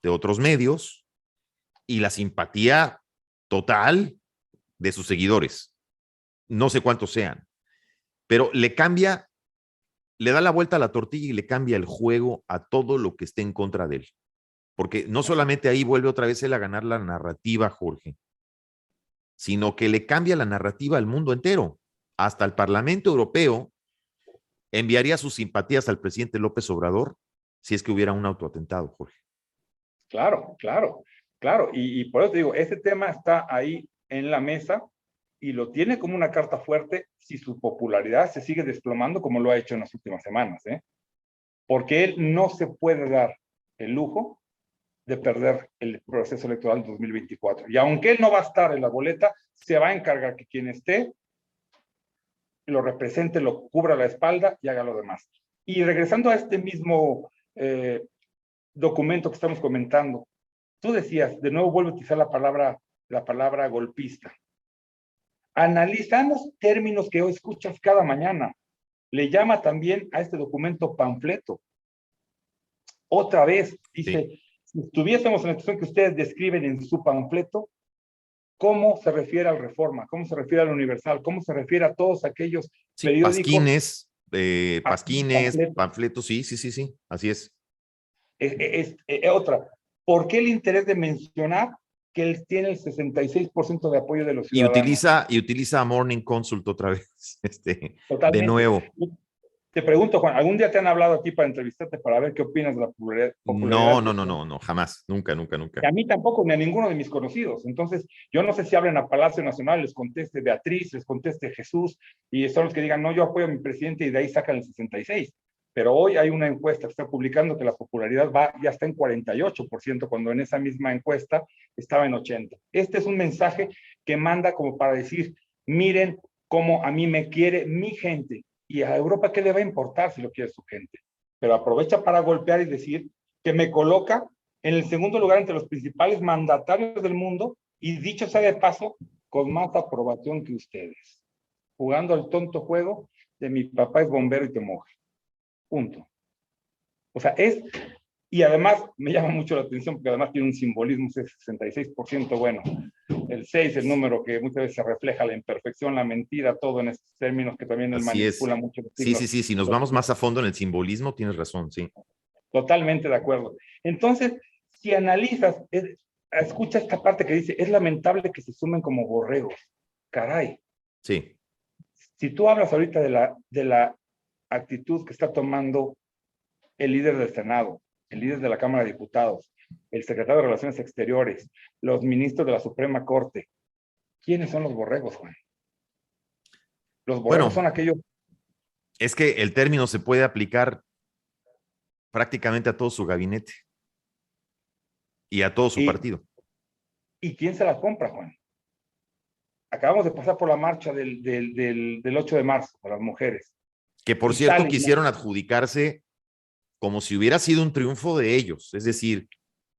[SPEAKER 1] de otros medios, y la simpatía total de sus seguidores. No sé cuántos sean, pero le da la vuelta a la tortilla y le cambia el juego a todo lo que esté en contra de él. Porque no solamente ahí vuelve otra vez él a ganar la narrativa, Jorge, sino que le cambia la narrativa al mundo entero. Hasta el Parlamento Europeo enviaría sus simpatías al presidente López Obrador si es que hubiera un autoatentado, Jorge.
[SPEAKER 2] Claro, claro, claro. Y por eso te digo, ese tema está ahí en la mesa y lo tiene como una carta fuerte si su popularidad se sigue desplomando como lo ha hecho en las últimas semanas, ¿eh? Porque él no se puede dar el lujo de perder el proceso electoral 2024. Y aunque él no va a estar en la boleta, se va a encargar que quien esté lo represente, lo cubra la espalda y haga lo demás. Y regresando a este mismo documento que estamos comentando, tú decías, de nuevo vuelvo a utilizar la palabra golpista. Analizamos términos que hoy escuchas cada mañana. Le llama también a este documento panfleto. Otra vez, dice, sí. Si estuviésemos en la situación que ustedes describen en su panfleto, ¿cómo se refiere al Reforma? ¿Cómo se refiere al Universal? ¿Cómo se refiere a todos aquellos periódicos?
[SPEAKER 1] Pasquines, panfletos, sí, así es.
[SPEAKER 2] Otra, ¿por qué el interés de mencionar que él tiene el 66% de apoyo de los ciudadanos?
[SPEAKER 1] Y utiliza a Morning Consult otra vez,
[SPEAKER 2] Totalmente.
[SPEAKER 1] De nuevo.
[SPEAKER 2] Te pregunto, Juan, ¿algún día te han hablado a ti para entrevistarte para ver qué opinas de la popularidad?
[SPEAKER 1] No, jamás, nunca.
[SPEAKER 2] Y a mí tampoco, ni a ninguno de mis conocidos. Entonces, yo no sé si hablen a Palacio Nacional, les conteste Beatriz, les conteste Jesús, y son los que digan, no, yo apoyo a mi presidente, y de ahí sacan el 66. Pero hoy hay una encuesta que está publicando que la popularidad ya está en 48%, cuando en esa misma encuesta estaba en 80%. Este es un mensaje que manda como para decir, miren cómo a mí me quiere mi gente, y a Europa qué le va a importar si lo quiere su gente. Pero aprovecha para golpear y decir que me coloca en el segundo lugar entre los principales mandatarios del mundo, y dicho sea de paso, con más aprobación que ustedes. Jugando al tonto juego de mi papá es bombero y te moja. Punto. O sea, y además me llama mucho la atención porque además tiene un simbolismo, ese 66%, bueno, el 6, el número que muchas veces se refleja la imperfección, la mentira, todo en estos términos que también él manipula mucho.
[SPEAKER 1] Sí, si nos vamos más a fondo en el simbolismo, tienes razón, sí.
[SPEAKER 2] Totalmente de acuerdo. Entonces, si analizas, escucha esta parte que dice, es lamentable que se sumen como borregos. Caray.
[SPEAKER 1] Sí.
[SPEAKER 2] Si tú hablas ahorita de la actitud que está tomando el líder del Senado, el líder de la Cámara de Diputados, el secretario de Relaciones Exteriores, los ministros de la Suprema Corte, ¿quiénes son los borregos, Juan? Los borregos son aquellos...
[SPEAKER 1] Es que el término se puede aplicar prácticamente a todo su gabinete y a todo su partido.
[SPEAKER 2] ¿Y quién se la compra, Juan? Acabamos de pasar por la marcha del 8 de marzo para las mujeres.
[SPEAKER 1] Que por
[SPEAKER 2] Y
[SPEAKER 1] cierto
[SPEAKER 2] salen,
[SPEAKER 1] quisieron adjudicarse como si hubiera sido un triunfo de ellos, es decir,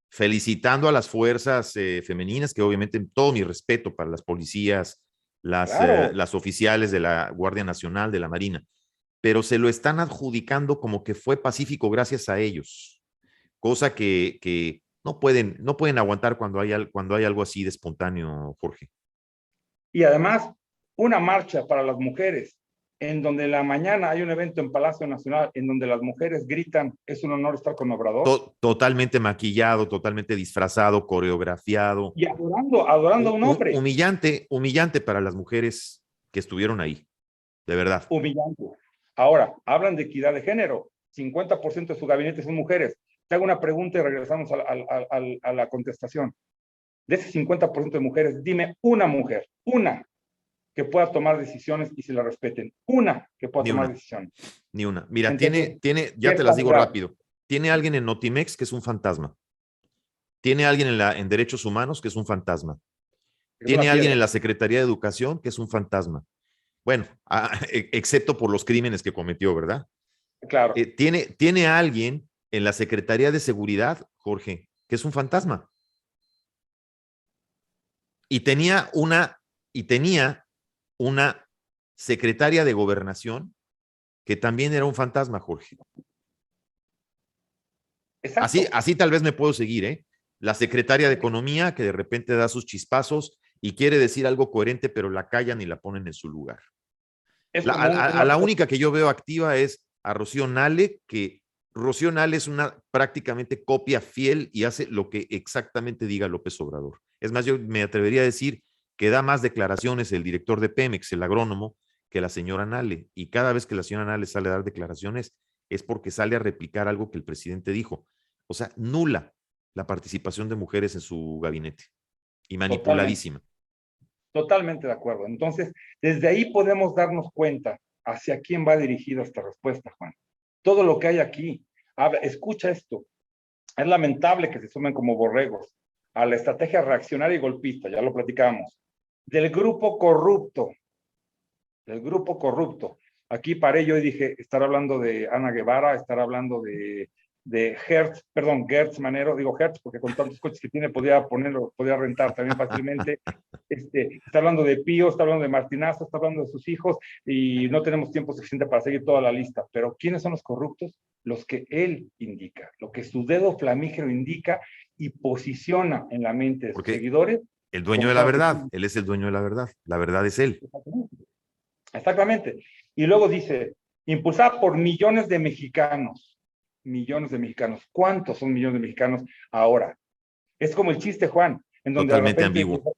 [SPEAKER 1] felicitando a las fuerzas femeninas, que obviamente todo mi respeto para las policías,
[SPEAKER 2] claro.
[SPEAKER 1] las oficiales de la Guardia Nacional, de la Marina, pero se lo están adjudicando como que fue pacífico gracias a ellos, cosa que no pueden aguantar cuando hay algo así de espontáneo, Jorge.
[SPEAKER 2] Y además, una marcha para las mujeres, en donde en la mañana hay un evento en Palacio Nacional, en donde las mujeres gritan, es un honor estar con Obrador.
[SPEAKER 1] Totalmente maquillado, totalmente disfrazado, coreografiado.
[SPEAKER 2] Y adorando a un hombre.
[SPEAKER 1] Humillante para las mujeres que estuvieron ahí, de verdad.
[SPEAKER 2] Humillante. Ahora, hablan de equidad de género. 50% de su gabinete son mujeres. Te hago una pregunta y regresamos a la contestación. De ese 50% de mujeres, dime una mujer, una, que pueda tomar decisiones y se la respeten. Una que pueda tomar decisiones.
[SPEAKER 1] Ni una. Mira,
[SPEAKER 2] Entonces,
[SPEAKER 1] ya te las digo rápido. Tiene alguien en Notimex que es un fantasma. Tiene alguien en Derechos Humanos que es un fantasma. Tiene alguien en la Secretaría de Educación que es un fantasma. Bueno, excepto por los crímenes que cometió, ¿verdad?
[SPEAKER 2] Claro.
[SPEAKER 1] Tiene alguien en la Secretaría de Seguridad, Jorge, que es un fantasma. Y tenía una secretaria de Gobernación que también era un fantasma, Jorge. Así tal vez me puedo seguir, ¿eh? La secretaria de Economía que de repente da sus chispazos y quiere decir algo coherente, pero la callan y la ponen en su lugar. La única que yo veo activa es a Rocío Nale, que Rocío Nale es una prácticamente copia fiel y hace lo que exactamente diga López Obrador. Es más, yo me atrevería a decir que da más declaraciones el director de Pemex, el agrónomo, que la señora Nale. Y cada vez que la señora Nale sale a dar declaraciones es porque sale a replicar algo que el presidente dijo. O sea, nula la participación de mujeres en su gabinete y manipuladísima.
[SPEAKER 2] Totalmente de acuerdo. Entonces, desde ahí podemos darnos cuenta hacia quién va dirigida esta respuesta, Juan. Todo lo que hay aquí, escucha esto, es lamentable que se sumen como borregos a la estrategia reaccionaria y golpista, ya lo platicamos, del grupo corrupto. Aquí paré yo y dije, estar hablando de Ana Guevara, estar hablando de Gertz Manero, digo Gertz porque con tantos coches que tiene podía rentar también fácilmente. Está hablando de Pío, está hablando de Martinazo, está hablando de sus hijos y no tenemos tiempo suficiente para seguir toda la lista. Pero ¿quiénes son los corruptos? Los que él indica, lo que su dedo flamígero indica y posiciona en la mente de sus seguidores.
[SPEAKER 1] El dueño de la verdad, él es el dueño de la verdad es él.
[SPEAKER 2] Exactamente. Y luego dice, impulsada por millones de mexicanos. ¿Cuántos son millones de mexicanos ahora? Es como el chiste, Juan, en donde
[SPEAKER 1] totalmente
[SPEAKER 2] de repente,
[SPEAKER 1] ambiguo.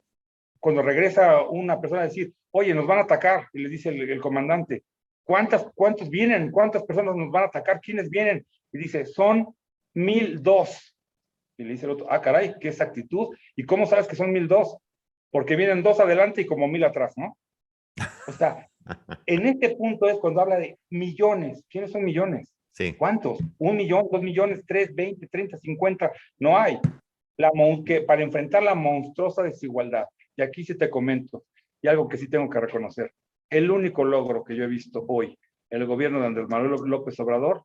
[SPEAKER 2] Cuando regresa una persona a decir, oye, nos van a atacar, y le dice el comandante, ¿cuántos vienen? ¿Cuántas personas nos van a atacar? ¿Quiénes vienen? Y dice, son 1,002. Y le dice el otro, caray, qué exactitud. ¿Y cómo sabes que son 1,002? Porque vienen 2 adelante y como 1,000 atrás, ¿no? O sea, en este punto es cuando habla de millones. ¿Quiénes son millones?
[SPEAKER 1] Sí.
[SPEAKER 2] ¿Cuántos? 1 millón, 2 millones, 3, 20, 30, 50. No hay. Para enfrentar la monstruosa desigualdad. Y aquí sí te comento, y algo que sí tengo que reconocer. El único logro que yo he visto hoy en el gobierno de Andrés Manuel López Obrador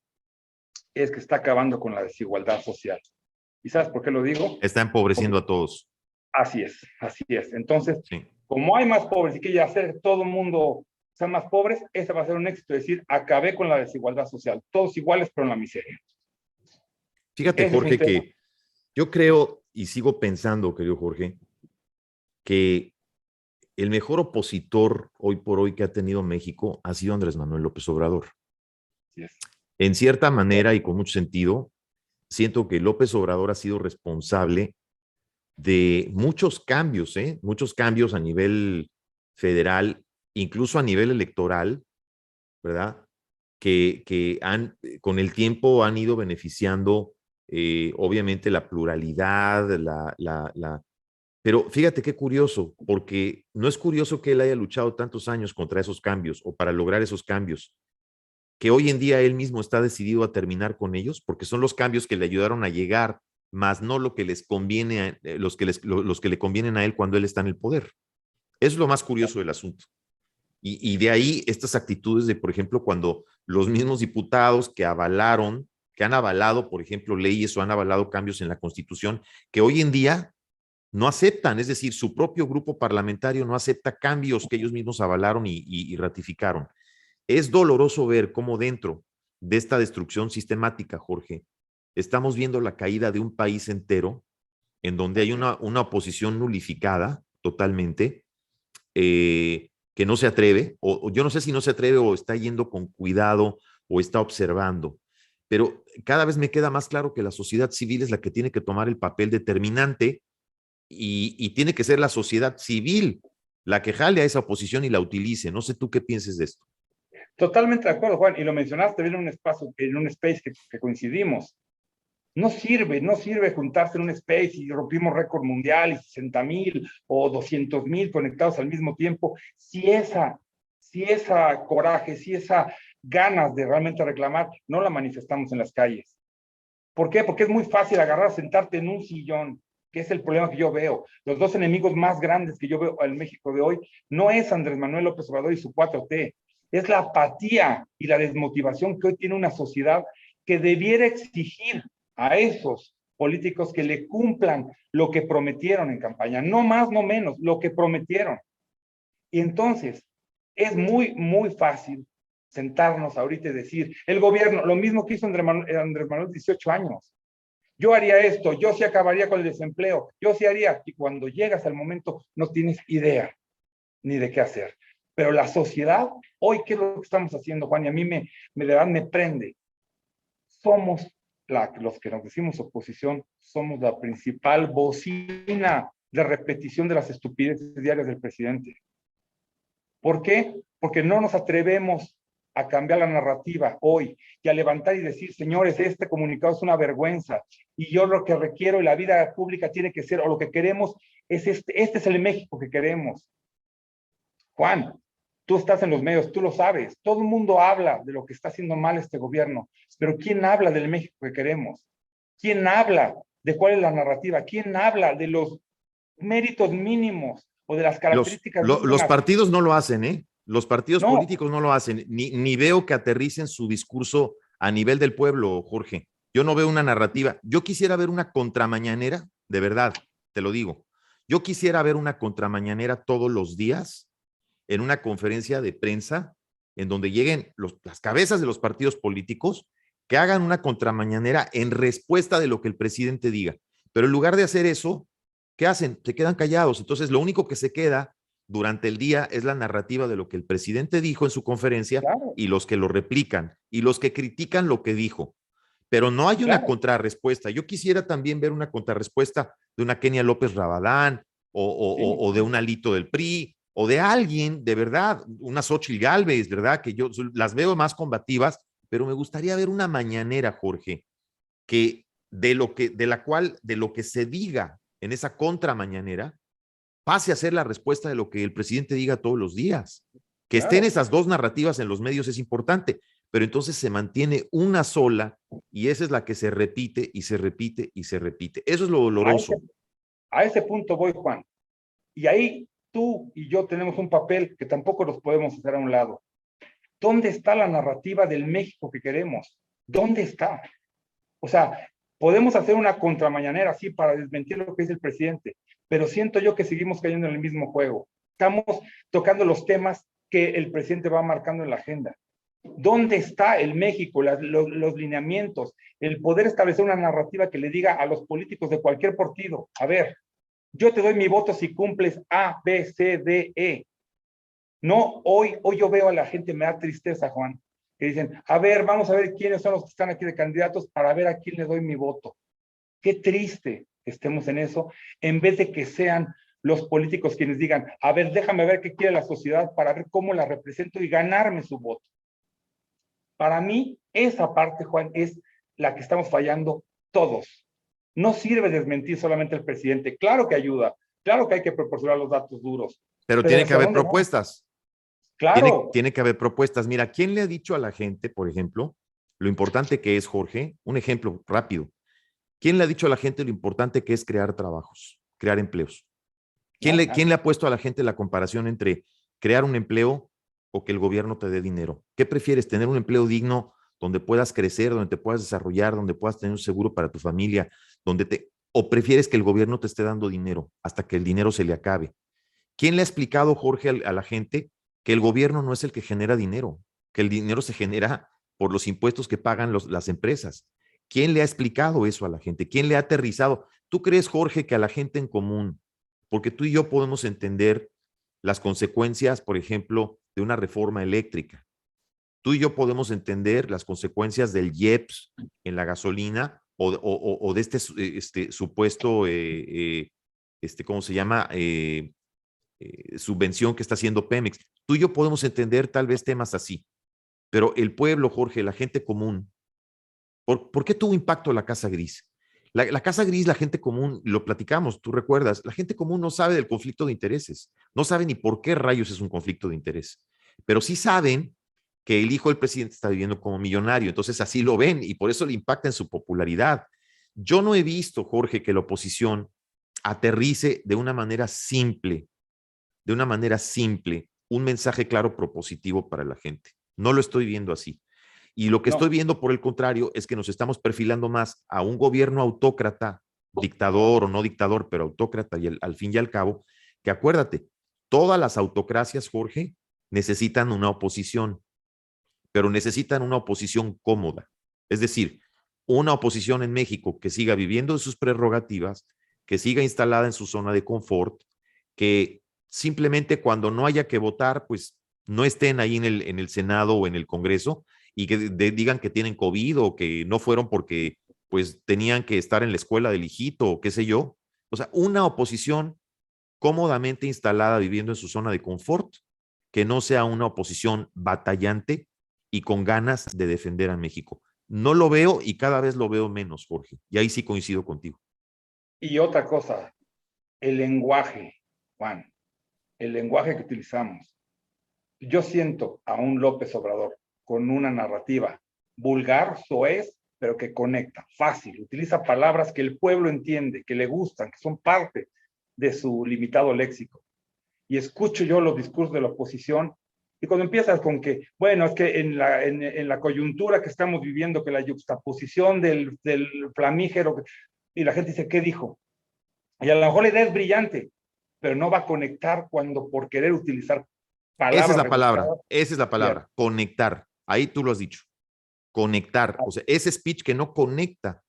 [SPEAKER 2] es que está acabando con la desigualdad social. ¿Y sabes por qué lo digo?
[SPEAKER 1] Está empobreciendo a todos.
[SPEAKER 2] Así es. Entonces, sí. Como hay más pobres y que ya hacer todo el mundo sean más pobres, ese va a ser un éxito, es decir, acabé con la desigualdad social. Todos iguales, pero en la miseria.
[SPEAKER 1] Fíjate, Jorge, que yo creo y sigo pensando, querido Jorge, que el mejor opositor hoy por hoy que ha tenido México ha sido Andrés Manuel López Obrador.
[SPEAKER 2] Yes.
[SPEAKER 1] En cierta manera y con mucho sentido, siento que López Obrador ha sido responsable de muchos cambios a nivel federal, incluso a nivel electoral, ¿verdad? Que con el tiempo han ido beneficiando, obviamente, la pluralidad, pero fíjate qué curioso, porque no es curioso que él haya luchado tantos años contra esos cambios o para lograr esos cambios, que hoy en día él mismo está decidido a terminar con ellos, porque son los cambios que le ayudaron a llegar, más no lo que les conviene, los que le convienen a él cuando él está en el poder. Eso es lo más curioso del asunto. Y de ahí estas actitudes de, por ejemplo, cuando los mismos diputados que han avalado, por ejemplo, leyes o han avalado cambios en la Constitución, que hoy en día no aceptan, es decir, su propio grupo parlamentario no acepta cambios que ellos mismos avalaron y ratificaron. Es doloroso ver cómo dentro de esta destrucción sistemática, Jorge, estamos viendo la caída de un país entero en donde hay una oposición nulificada totalmente, que no se atreve, o yo no sé si no se atreve o está yendo con cuidado o está observando, pero cada vez me queda más claro que la sociedad civil es la que tiene que tomar el papel determinante y tiene que ser la sociedad civil la que jale a esa oposición y la utilice. No sé tú qué pienses de esto.
[SPEAKER 2] Totalmente de acuerdo, Juan, y lo mencionaste bien en un espacio, en un space que coincidimos. No sirve juntarse en un space y rompimos récord mundial y 60,000 o 200,000 conectados al mismo tiempo, si esa coraje, si esa ganas de realmente reclamar, no la manifestamos en las calles. ¿Por qué? Porque es muy fácil agarrar, sentarte en un sillón, que es el problema que yo veo. Los dos enemigos más grandes que yo veo en México de hoy no es Andrés Manuel López Obrador y su 4T, es la apatía y la desmotivación que hoy tiene una sociedad que debiera exigir a esos políticos que le cumplan lo que prometieron en campaña, no más, no menos, lo que prometieron. Y entonces es muy fácil sentarnos ahorita y decir, el gobierno, lo mismo que hizo Andrés Manuel 18 años. Yo haría esto, yo sí acabaría con el desempleo, yo sí haría, y cuando llegas al momento no tienes idea ni de qué hacer. Pero la sociedad, hoy, ¿qué es lo que estamos haciendo, Juan? Y a mí de verdad me prende. Somos los que nos decimos oposición, somos la principal bocina de repetición de las estupideces diarias del presidente. ¿Por qué? Porque no nos atrevemos a cambiar la narrativa hoy y a levantar y decir, señores, este comunicado es una vergüenza y yo lo que requiero y la vida pública tiene que ser, o lo que queremos es este es el México que queremos. Juan, tú estás en los medios, tú lo sabes, todo el mundo habla de lo que está haciendo mal este gobierno, pero ¿quién habla del México que queremos? ¿Quién habla de cuál es la narrativa? ¿Quién habla de los méritos mínimos o de las características
[SPEAKER 1] los partidos no lo hacen, ¿eh? Los partidos políticos no lo hacen, ni veo que aterricen su discurso a nivel del pueblo, Jorge. Yo no veo una narrativa. Yo quisiera ver una contramañanera, de verdad, te lo digo. Yo quisiera ver una contramañanera todos los días en una conferencia de prensa en donde lleguen las cabezas de los partidos políticos que hagan una contramañanera en respuesta de lo que el presidente diga. Pero en lugar de hacer eso, ¿qué hacen? Se quedan callados. Entonces, lo único que se queda durante el día es la narrativa de lo que el presidente dijo en su conferencia, claro, y los que lo replican y los que critican lo que dijo. Pero no hay una contrarrespuesta. Yo quisiera también ver una contrarrespuesta de una Kenia López Rabadán o de un Alito del PRI o de alguien de verdad, una Xóchitl Gálvez, ¿verdad? Que yo las veo más combativas, pero me gustaría ver una mañanera, Jorge, que de lo que se diga en esa contramañanera pase a ser la respuesta de lo que el presidente diga todos los días. Que estén esas dos narrativas en los medios es importante, pero entonces se mantiene una sola y esa es la que se repite y se repite y se repite. Eso es lo doloroso.
[SPEAKER 2] A ese punto voy, Juan. Y ahí tú y yo tenemos un papel que tampoco nos podemos hacer a un lado. ¿Dónde está la narrativa del México que queremos? ¿Dónde está? O sea, podemos hacer una contramañanera así para desmentir lo que dice el presidente, pero siento yo que seguimos cayendo en el mismo juego. Estamos tocando los temas que el presidente va marcando en la agenda. ¿Dónde está el México, los lineamientos, el poder establecer una narrativa que le diga a los políticos de cualquier partido, a ver, yo te doy mi voto si cumples A, B, C, D, E? No, hoy yo veo a la gente, me da tristeza, Juan, que dicen, a ver, vamos a ver quiénes son los que están aquí de candidatos para ver a quién le doy mi voto. Qué triste que estemos en eso, en vez de que sean los políticos quienes digan, a ver, déjame ver qué quiere la sociedad para ver cómo la represento y ganarme su voto. Para mí, esa parte, Juan, es la que estamos fallando todos. No sirve desmentir solamente al presidente. Claro que ayuda, claro que hay que proporcionar los datos duros.
[SPEAKER 1] Pero tiene que haber propuestas.
[SPEAKER 2] Claro.
[SPEAKER 1] Tiene que haber propuestas. Mira, ¿quién le ha dicho a la gente, por ejemplo, lo importante que es, Jorge? Un ejemplo rápido. ¿Quién le ha dicho a la gente lo importante que es crear trabajos, crear empleos? ¿Quién le ha puesto a la gente la comparación entre crear un empleo o que el gobierno te dé dinero? ¿Qué prefieres? ¿Tener un empleo digno donde puedas crecer, donde te puedas desarrollar, donde puedas tener un seguro para tu familia, o prefieres que el gobierno te esté dando dinero hasta que el dinero se le acabe? ¿Quién le ha explicado, Jorge, a la gente que el gobierno no es el que genera dinero, que el dinero se genera por los impuestos que pagan las empresas? ¿Quién le ha explicado eso a la gente? ¿Quién le ha aterrizado? ¿Tú crees, Jorge, que a la gente en común, porque tú y yo podemos entender las consecuencias, por ejemplo, de una reforma eléctrica? Tú y yo podemos entender las consecuencias del IEPS en la gasolina o de este supuesto, ¿cómo se llama? Subvención que está haciendo Pemex. Tú y yo podemos entender tal vez temas así, pero el pueblo, Jorge, la gente común, ¿por qué tuvo impacto la Casa Gris? La Casa Gris, la gente común, lo platicamos, tú recuerdas, la gente común no sabe del conflicto de intereses, no sabe ni por qué rayos es un conflicto de interés, pero sí saben que el hijo del presidente está viviendo como millonario, entonces así lo ven y por eso le impacta en su popularidad. Yo no he visto, Jorge, que la oposición aterrice de una manera simple, un mensaje claro propositivo para la gente. No lo estoy viendo así. Y lo que estoy viendo, por el contrario, es que nos estamos perfilando más a un gobierno autócrata, dictador o no dictador, pero autócrata, y al fin y al cabo, que acuérdate, todas las autocracias, Jorge, necesitan una oposición, pero necesitan una oposición cómoda. Es decir, una oposición en México que siga viviendo de sus prerrogativas, que siga instalada en su zona de confort, que simplemente cuando no haya que votar, pues no estén ahí en el Senado o en el Congreso y que digan que tienen COVID o que no fueron porque pues tenían que estar en la escuela del hijito o qué sé yo. O sea, una oposición cómodamente instalada viviendo en su zona de confort, que no sea una oposición batallante y con ganas de defender a México. No lo veo y cada vez lo veo menos, Jorge. Y ahí sí coincido contigo.
[SPEAKER 2] Y otra cosa, el lenguaje, Juan, el lenguaje que utilizamos. Yo siento a un López Obrador con una narrativa vulgar, soez, pero que conecta, fácil, utiliza palabras que el pueblo entiende, que le gustan, que son parte de su limitado léxico. Y escucho yo los discursos de la oposición y cuando empiezas con que, bueno, es que en la coyuntura que estamos viviendo, que la yuxtaposición del flamígero, y la gente dice, ¿qué dijo? Y a lo mejor la idea es brillante, pero no va a conectar cuando por querer utilizar palabras.
[SPEAKER 1] Esa es la palabra, conectar. Ahí tú lo has dicho, conectar. O sea, ese speech que no conecta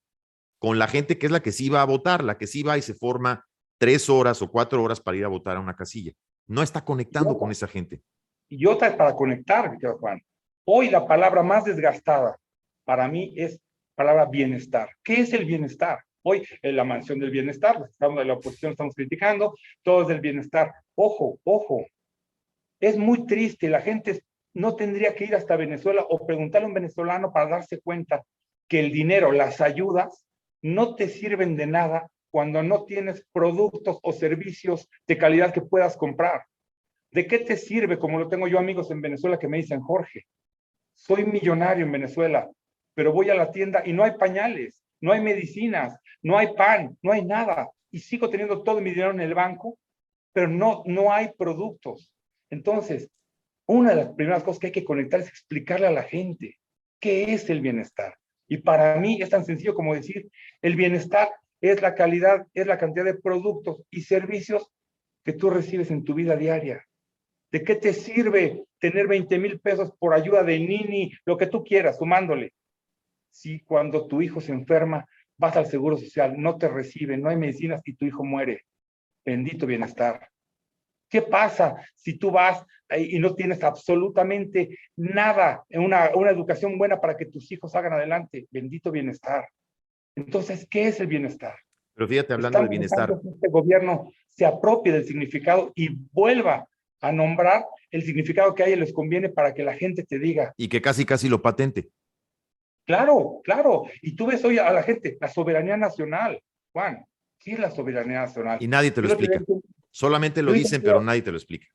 [SPEAKER 1] con la gente que es la que sí va a votar, la que sí va y se forma 3 horas o 4 horas para ir a votar a una casilla. No está conectando con esa gente.
[SPEAKER 2] Y otra para conectar, Juan. Hoy la palabra más desgastada para mí es palabra bienestar. ¿Qué es el bienestar? Hoy en la mansión del bienestar, estamos de la oposición, estamos criticando, todo es del bienestar. Ojo, ojo, es muy triste, la gente no tendría que ir hasta Venezuela o preguntarle a un venezolano para darse cuenta que el dinero, las ayudas, no te sirven de nada cuando no tienes productos o servicios de calidad que puedas comprar. ¿De qué te sirve? Como lo tengo yo amigos en Venezuela que me dicen, Jorge, soy millonario en Venezuela, pero voy a la tienda y no hay pañales, no hay medicinas, no hay pan, no hay nada. Y sigo teniendo todo mi dinero en el banco, pero no hay productos. Entonces, una de las primeras cosas que hay que conectar es explicarle a la gente qué es el bienestar. Y para mí es tan sencillo como decir, el bienestar es la calidad, es la cantidad de productos y servicios que tú recibes en tu vida diaria. ¿De qué te sirve tener 20,000 pesos por ayuda de Nini, lo que tú quieras, sumándole? Si cuando tu hijo se enferma, vas al Seguro Social, no te reciben, no hay medicinas y tu hijo muere. Bendito bienestar. ¿Qué pasa si tú vas y no tienes absolutamente nada, una educación buena para que tus hijos hagan adelante? Bendito bienestar. Entonces, ¿qué es el bienestar?
[SPEAKER 1] Pero fíjate, hablando del bienestar.
[SPEAKER 2] Que este gobierno se apropie del significado y vuelva a nombrar el significado que a ellos les conviene para que la gente te diga.
[SPEAKER 1] Y que casi lo patente.
[SPEAKER 2] Claro, claro. Y tú ves hoy a la gente, la soberanía nacional. Juan, ¿qué es la soberanía nacional?
[SPEAKER 1] Y nadie te lo explica. Solamente lo dicen, pero nadie te lo explica.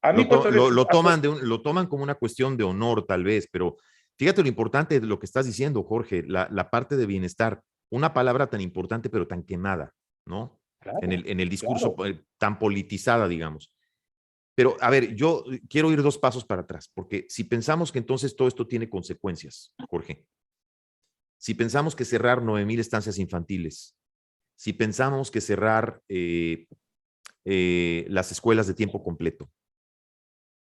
[SPEAKER 2] A mí
[SPEAKER 1] lo toman como una cuestión de honor, tal vez, pero fíjate lo importante de lo que estás diciendo, Jorge, la parte de bienestar. Una palabra tan importante, pero tan quemada, ¿no? Claro, en el discurso tan politizada, digamos. Pero, a ver, yo quiero ir 2 pasos para atrás, porque si pensamos que entonces todo esto tiene consecuencias, Jorge, si pensamos que cerrar 9,000 estancias infantiles, si pensamos que cerrar las escuelas de tiempo completo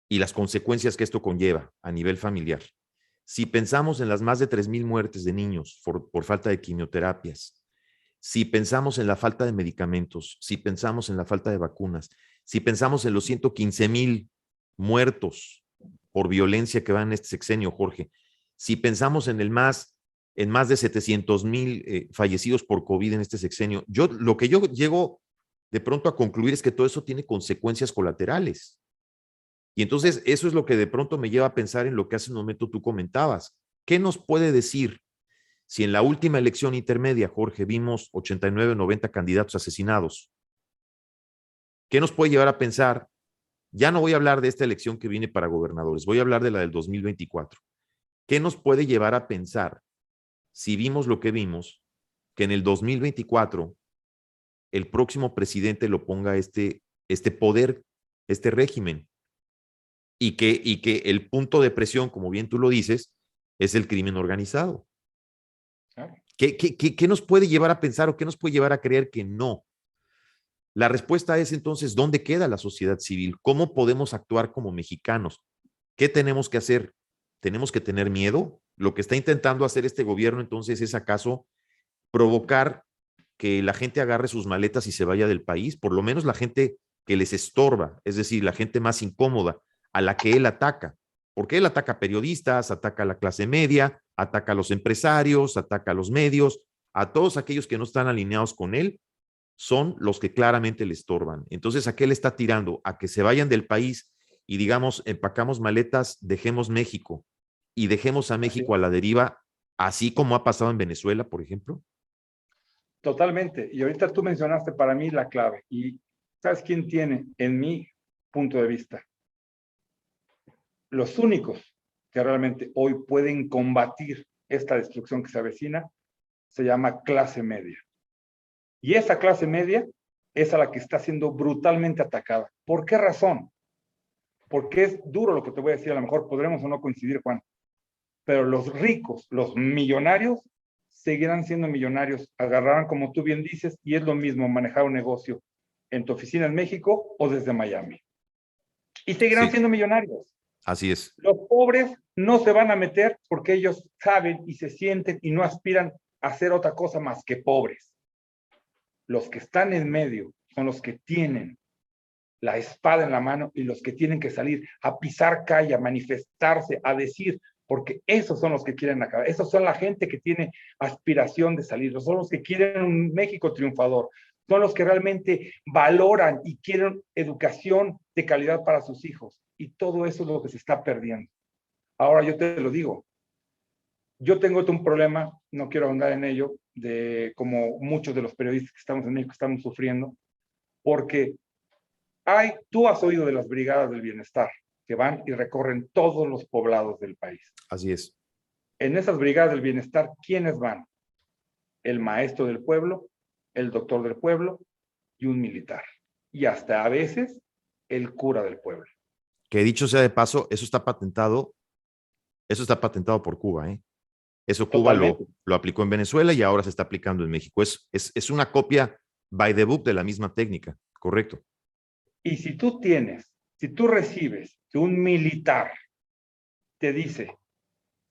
[SPEAKER 1] y las consecuencias que esto conlleva a nivel familiar, si pensamos en las más de 3,000 muertes de niños por falta de quimioterapias, si pensamos en la falta de medicamentos, si pensamos en la falta de vacunas, si pensamos en los 115,000 muertos por violencia que van en este sexenio, Jorge, si pensamos en más de 700,000 fallecidos por COVID en este sexenio, lo que yo llego de pronto a concluir es que todo eso tiene consecuencias colaterales. Y entonces eso es lo que de pronto me lleva a pensar en lo que hace un momento tú comentabas. ¿Qué nos puede decir si en la última elección intermedia, Jorge, vimos 89, 90 candidatos asesinados? ¿Qué nos puede llevar a pensar? Ya no voy a hablar de esta elección que viene para gobernadores, voy a hablar de la del 2024. ¿Qué nos puede llevar a pensar si vimos lo que vimos, que en el 2024 el próximo presidente lo ponga este poder, este régimen, y que el punto de presión, como bien tú lo dices, es el crimen organizado? ¿Qué nos puede llevar a pensar o qué nos puede llevar a creer que no? La respuesta es entonces, ¿dónde queda la sociedad civil? ¿Cómo podemos actuar como mexicanos? ¿Qué tenemos que hacer? ¿Tenemos que tener miedo? Lo que está intentando hacer este gobierno entonces es acaso provocar que la gente agarre sus maletas y se vaya del país, por lo menos la gente que les estorba, es decir, la gente más incómoda, a la que él ataca, porque él ataca a periodistas, ataca a la clase media, ataca a los empresarios, ataca a los medios, a todos aquellos que no están alineados con él, son los que claramente le estorban. Entonces, ¿a qué le está tirando? A que se vayan del país y digamos, empacamos maletas, dejemos México y dejemos a México a la deriva, así como ha pasado en Venezuela, por ejemplo.
[SPEAKER 2] Totalmente. Y ahorita tú mencionaste para mí la clave. Y ¿sabes quién tiene, en mi punto de vista, los únicos que realmente hoy pueden combatir esta destrucción que se avecina? Se llama clase media. Y esa clase media es a la que está siendo brutalmente atacada. ¿Por qué razón? Porque es duro lo que te voy a decir, a lo mejor podremos o no coincidir, Juan, pero los ricos, los millonarios, seguirán siendo millonarios, agarrarán, como tú bien dices, y es lo mismo manejar un negocio en tu oficina en México o desde Miami. Y seguirán siendo millonarios.
[SPEAKER 1] Así es.
[SPEAKER 2] Los pobres no se van a meter porque ellos saben y se sienten y no aspiran a hacer otra cosa más que pobres. Los que están en medio son los que tienen la espada en la mano y los que tienen que salir a pisar calle, a manifestarse, a decir, porque esos son los que quieren acabar, esos son la gente que tiene aspiración de salir, son los que quieren un México triunfador, son los que realmente valoran y quieren educación de calidad para sus hijos, y todo eso es lo que se está perdiendo. Ahora yo te lo digo, yo tengo un problema, no quiero ahondar en ello, de como muchos de los periodistas que estamos en México estamos sufriendo, porque tú has oído de las brigadas del bienestar, que van y recorren todos los poblados del país.
[SPEAKER 1] Así es.
[SPEAKER 2] En esas brigadas del bienestar, ¿quiénes van? El maestro del pueblo, el doctor del pueblo y un militar. Y hasta a veces el cura del pueblo.
[SPEAKER 1] Que dicho sea de paso, eso está patentado por Cuba, ¿eh? Eso Cuba lo aplicó en Venezuela y ahora se está aplicando en México. Es una copia by the book de la misma técnica, correcto.
[SPEAKER 2] Y si tú recibes que un militar te dice,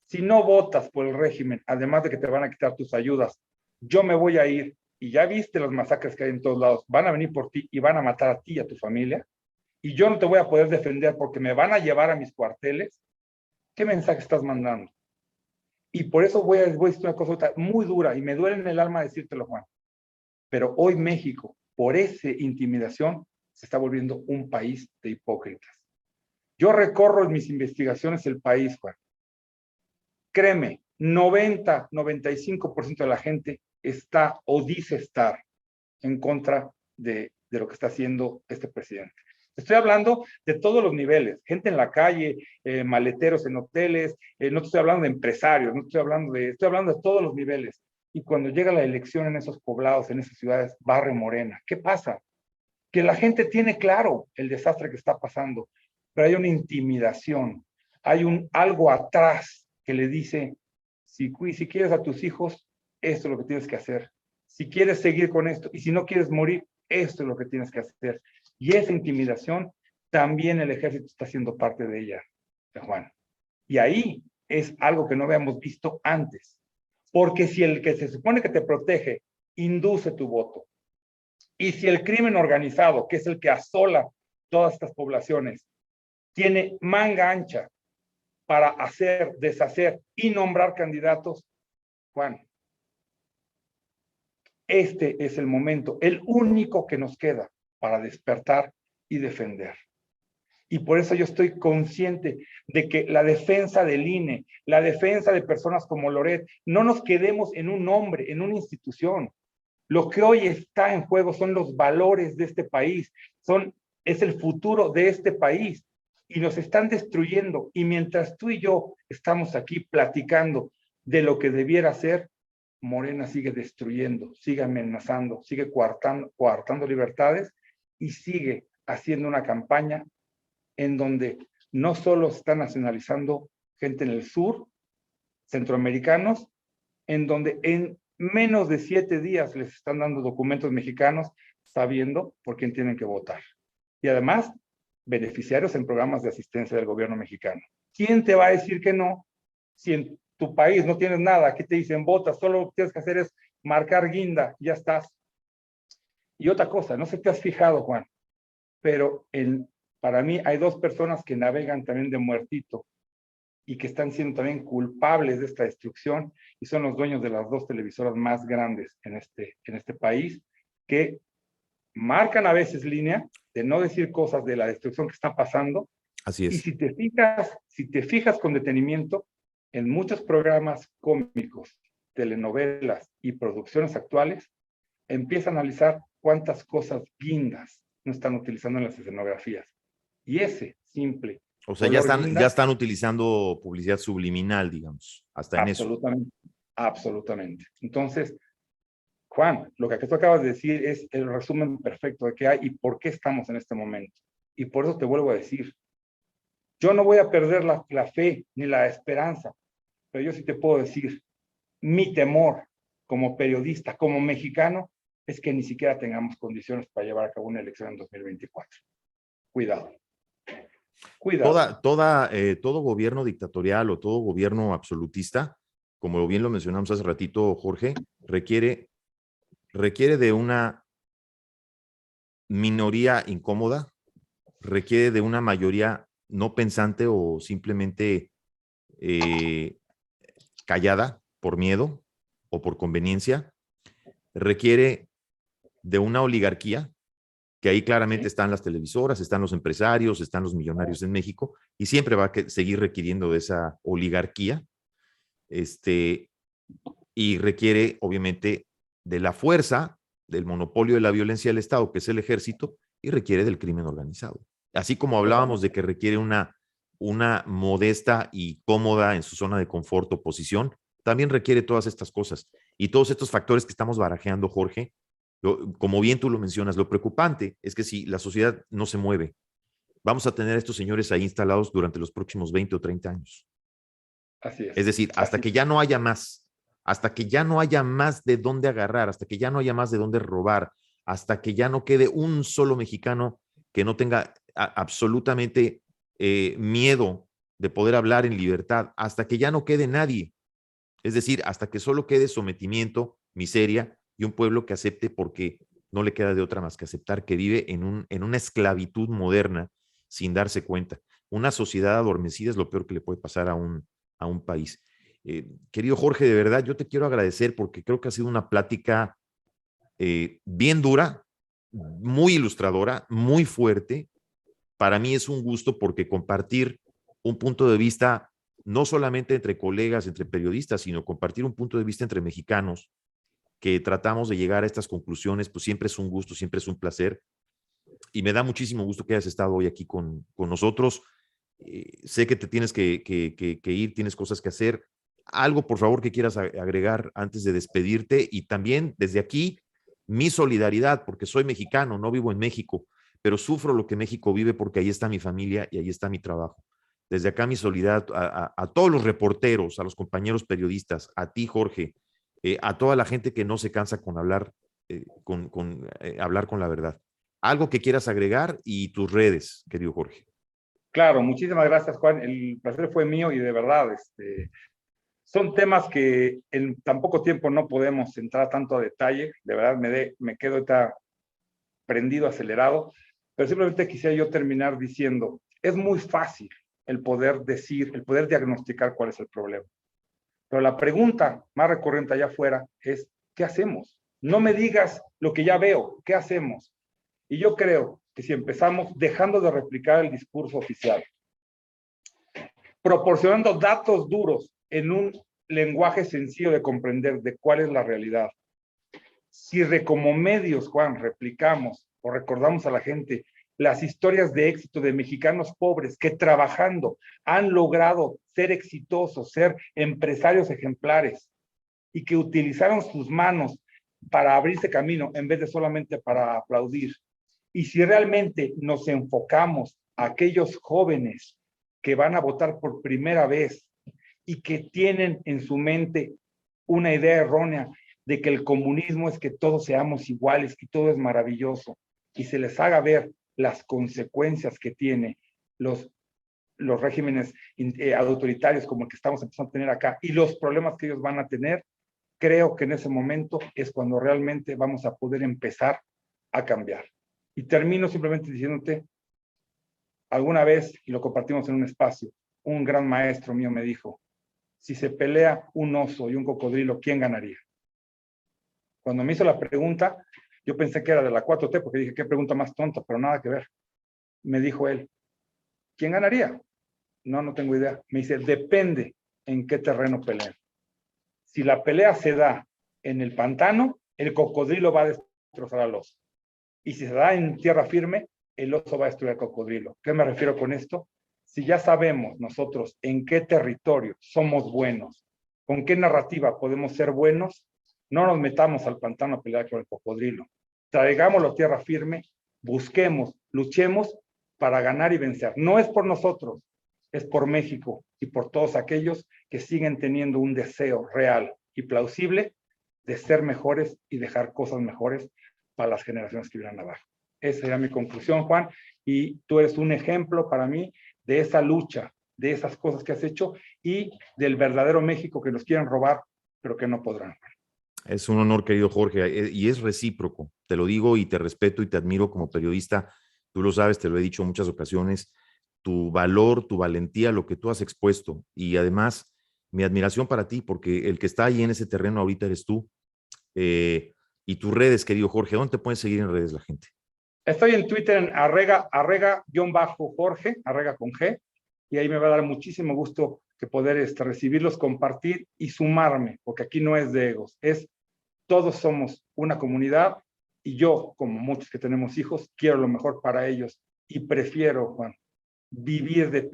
[SPEAKER 2] si no votas por el régimen, además de que te van a quitar tus ayudas, yo me voy a ir, y ya viste las masacres que hay en todos lados, van a venir por ti y van a matar a ti y a tu familia, y yo no te voy a poder defender porque me van a llevar a mis cuarteles, ¿qué mensaje estás mandando? Y por eso voy a decir una cosa muy dura, y me duele en el alma decírtelo, Juan, pero hoy México, por esa intimidación, se está volviendo un país de hipócritas. Yo recorro en mis investigaciones el país, Juan. Créeme, 95% de la gente está o dice estar en contra de lo que está haciendo este presidente. Estoy hablando de todos los niveles, gente en la calle, maleteros en hoteles, no estoy hablando de empresarios, estoy hablando de todos los niveles. Y cuando llega la elección en esos poblados, en esas ciudades, barre Morena, ¿qué pasa? que la gente tiene claro el desastre que está pasando, pero hay una intimidación, hay algo atrás que le dice, si quieres a tus hijos, esto es lo que tienes que hacer. Si quieres seguir con esto y si no quieres morir, esto es lo que tienes que hacer. Y esa intimidación, también el ejército está siendo parte de ella, Juan. Y ahí es algo que no habíamos visto antes. Porque si el que se supone que te protege induce tu voto, y si el crimen organizado, que es el que asola todas estas poblaciones, tiene manga ancha para hacer, deshacer y nombrar candidatos, Juan, este es el momento, el único que nos queda para despertar y defender. Y por eso yo estoy consciente de que la defensa del INE, la defensa de personas como Loret, no nos quedemos en un nombre, en una institución. Lo que hoy está en juego son los valores de este país, es el futuro de este país y nos están destruyendo. Y mientras tú y yo estamos aquí platicando de lo que debiera ser, Morena sigue destruyendo, sigue amenazando, sigue coartando libertades y sigue haciendo una campaña en donde no solo está nacionalizando gente en el sur, centroamericanos, en donde en menos de 7 días les están dando documentos mexicanos sabiendo por quién tienen que votar. Y además, beneficiarios en programas de asistencia del gobierno mexicano. ¿Quién te va a decir que no si en tu país no tienes nada? Aquí te dicen vota, solo lo que tienes que hacer es marcar guinda, ya estás. Y otra cosa, no sé si te has fijado, Juan, pero para mí hay 2 personas que navegan también de muertito y que están siendo también culpables de esta destrucción, y son los dueños de las 2 televisoras más grandes en este país, que marcan a veces línea de no decir cosas de la destrucción que está pasando.
[SPEAKER 1] Así es.
[SPEAKER 2] Y si te fijas con detenimiento, en muchos programas cómicos, telenovelas y producciones actuales, empieza a analizar cuántas cosas guindas no están utilizando en las escenografías. Y ese simple.
[SPEAKER 1] O sea, ya están utilizando publicidad subliminal, digamos, hasta en eso.
[SPEAKER 2] Absolutamente, absolutamente. Entonces, Juan, lo que tú acabas de decir es el resumen perfecto de qué hay y por qué estamos en este momento. Y por eso te vuelvo a decir, yo no voy a perder la fe ni la esperanza, pero yo sí te puedo decir, mi temor como periodista, como mexicano, es que ni siquiera tengamos condiciones para llevar a cabo una elección en 2024. Cuidado. Cuidado.
[SPEAKER 1] Todo gobierno dictatorial o todo gobierno absolutista, como bien lo mencionamos hace ratito, Jorge, requiere de una minoría incómoda, requiere de una mayoría no pensante o simplemente callada por miedo o por conveniencia, requiere de una oligarquía, que ahí claramente están las televisoras, están los empresarios, están los millonarios en México, y siempre va a seguir requiriendo de esa oligarquía, y requiere obviamente de la fuerza, del monopolio de la violencia del Estado, que es el ejército, y requiere del crimen organizado. Así como hablábamos de que requiere una modesta y cómoda en su zona de confort oposición, también requiere todas estas cosas. Y todos estos factores que estamos barajeando, Jorge, como bien tú lo mencionas, lo preocupante es que si la sociedad no se mueve, vamos a tener a estos señores ahí instalados durante los próximos 20 o 30 años.
[SPEAKER 2] Así es.
[SPEAKER 1] Es decir, hasta que ya no haya más, hasta que ya no haya más de dónde agarrar, hasta que ya no haya más de dónde robar, hasta que ya no quede un solo mexicano que no tenga absolutamente miedo de poder hablar en libertad, hasta que ya no quede nadie. Es decir, hasta que solo quede sometimiento, miseria y un pueblo que acepte, porque no le queda de otra más que aceptar que vive en una esclavitud moderna sin darse cuenta. Una sociedad adormecida es lo peor que le puede pasar a un país. Querido Jorge, de verdad, yo te quiero agradecer porque creo que ha sido una plática bien dura, muy ilustradora, muy fuerte. Para mí es un gusto porque compartir un punto de vista no solamente entre colegas, entre periodistas, sino compartir un punto de vista entre mexicanos que tratamos de llegar a estas conclusiones, pues siempre es un gusto, siempre es un placer. Y me da muchísimo gusto que hayas estado hoy aquí con nosotros. Sé que te tienes que ir, tienes cosas que hacer. Algo, por favor, que quieras agregar antes de despedirte. Y también, desde aquí, mi solidaridad, porque soy mexicano, no vivo en México, pero sufro lo que México vive porque ahí está mi familia y ahí está mi trabajo. Desde acá mi solidaridad a todos los reporteros, a los compañeros periodistas, a ti, Jorge, a toda la gente que no se cansa con hablar, hablar con la verdad. Algo que quieras agregar y tus redes, querido Jorge.
[SPEAKER 2] Claro, muchísimas gracias, Juan. El placer fue mío y de verdad, son temas que en tan poco tiempo no podemos entrar tanto a detalle. De verdad, me quedo prendido, acelerado, pero simplemente quisiera yo terminar diciendo, es muy fácil el poder decir, el poder diagnosticar cuál es el problema. Pero la pregunta más recurrente allá afuera es, ¿qué hacemos? No me digas lo que ya veo, ¿qué hacemos? Y yo creo que si empezamos dejando de replicar el discurso oficial, proporcionando datos duros en un lenguaje sencillo de comprender de cuál es la realidad, si como medios, Juan, replicamos o recordamos a la gente las historias de éxito de mexicanos pobres que trabajando han logrado ser exitosos, ser empresarios ejemplares y que utilizaron sus manos para abrirse camino en vez de solamente para aplaudir. Y si realmente nos enfocamos a aquellos jóvenes que van a votar por primera vez y que tienen en su mente una idea errónea de que el comunismo es que todos seamos iguales y todo es maravilloso, y se les haga ver las consecuencias que tiene los regímenes autoritarios como el que estamos empezando a tener acá y los problemas que ellos van a tener, creo que en ese momento es cuando realmente vamos a poder empezar a cambiar. Y termino simplemente diciéndote, alguna vez, y lo compartimos en un espacio, un gran maestro mío me dijo, si se pelea un oso y un cocodrilo, ¿quién ganaría? Cuando me hizo la pregunta, yo pensé que era de la 4T, porque dije, qué pregunta más tonta, pero nada que ver. Me dijo él, ¿quién ganaría? No tengo idea. Me dice, depende en qué terreno pelean. Si la pelea se da en el pantano, el cocodrilo va a destrozar al oso. Y si se da en tierra firme, el oso va a destruir al cocodrilo. ¿Qué me refiero con esto? Si ya sabemos nosotros en qué territorio somos buenos, con qué narrativa podemos ser buenos, no nos metamos al pantano a pelear con el cocodrilo. Traigámoslo a tierra firme, busquemos, luchemos para ganar y vencer. No es por nosotros, es por México y por todos aquellos que siguen teniendo un deseo real y plausible de ser mejores y dejar cosas mejores para las generaciones que vienen abajo. Esa era mi conclusión, Juan, y tú eres un ejemplo para mí de esa lucha, de esas cosas que has hecho y del verdadero México que nos quieren robar, pero que no podrán.
[SPEAKER 1] Es un honor, querido Jorge, y es recíproco. Te lo digo y te respeto y te admiro como periodista. Tú lo sabes, te lo he dicho en muchas ocasiones. Tu valor, tu valentía, lo que tú has expuesto. Y además, mi admiración para ti, porque el que está ahí en ese terreno ahorita eres tú. Y tus redes, querido Jorge, ¿dónde te pueden seguir en redes la gente?
[SPEAKER 2] Estoy en Twitter en arrega-Jorge, arrega con G, y ahí me va a dar muchísimo gusto que poder recibirlos, compartir y sumarme, porque aquí no es de egos, todos somos una comunidad y yo, como muchos que tenemos hijos, quiero lo mejor para ellos y prefiero, Juan, morir de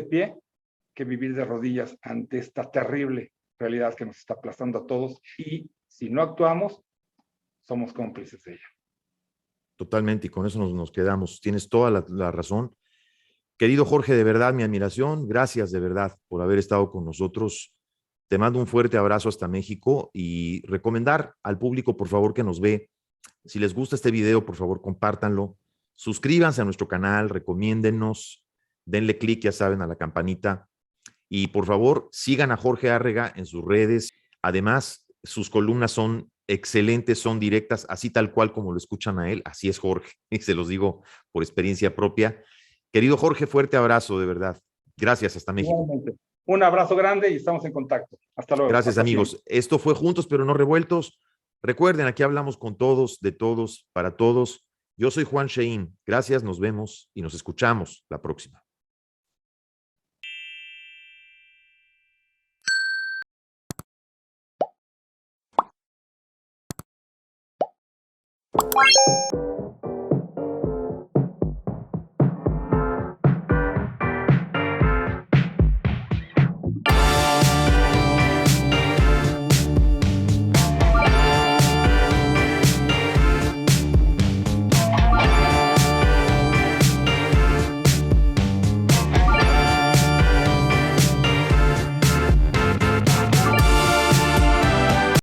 [SPEAKER 2] pie, que vivir de rodillas ante esta terrible realidad que nos está aplastando a todos y si no actuamos, somos cómplices de ella.
[SPEAKER 1] Totalmente, y con eso nos quedamos. Tienes toda la razón. Querido Jorge, de verdad, mi admiración. Gracias de verdad por haber estado con nosotros. Te mando un fuerte abrazo hasta México y recomendar al público, por favor, que nos ve. Si les gusta este video, por favor, compártanlo. Suscríbanse a nuestro canal, recomiéndennos, denle clic, ya saben, a la campanita. Y por favor, sigan a Jorge Arrega en sus redes. Además, sus columnas son excelentes, son directas, así tal cual como lo escuchan a él. Así es Jorge, y se los digo por experiencia propia. Querido Jorge, fuerte abrazo, de verdad. Gracias, hasta México.
[SPEAKER 2] Igualmente. Un abrazo grande y estamos en contacto. Hasta luego.
[SPEAKER 1] Gracias,
[SPEAKER 2] hasta
[SPEAKER 1] amigos.
[SPEAKER 2] siempre.
[SPEAKER 1] Esto fue Juntos pero no Revueltos. Recuerden, aquí hablamos con todos, de todos, para todos. Yo soy Juan Shein. Gracias, nos vemos y nos escuchamos la próxima.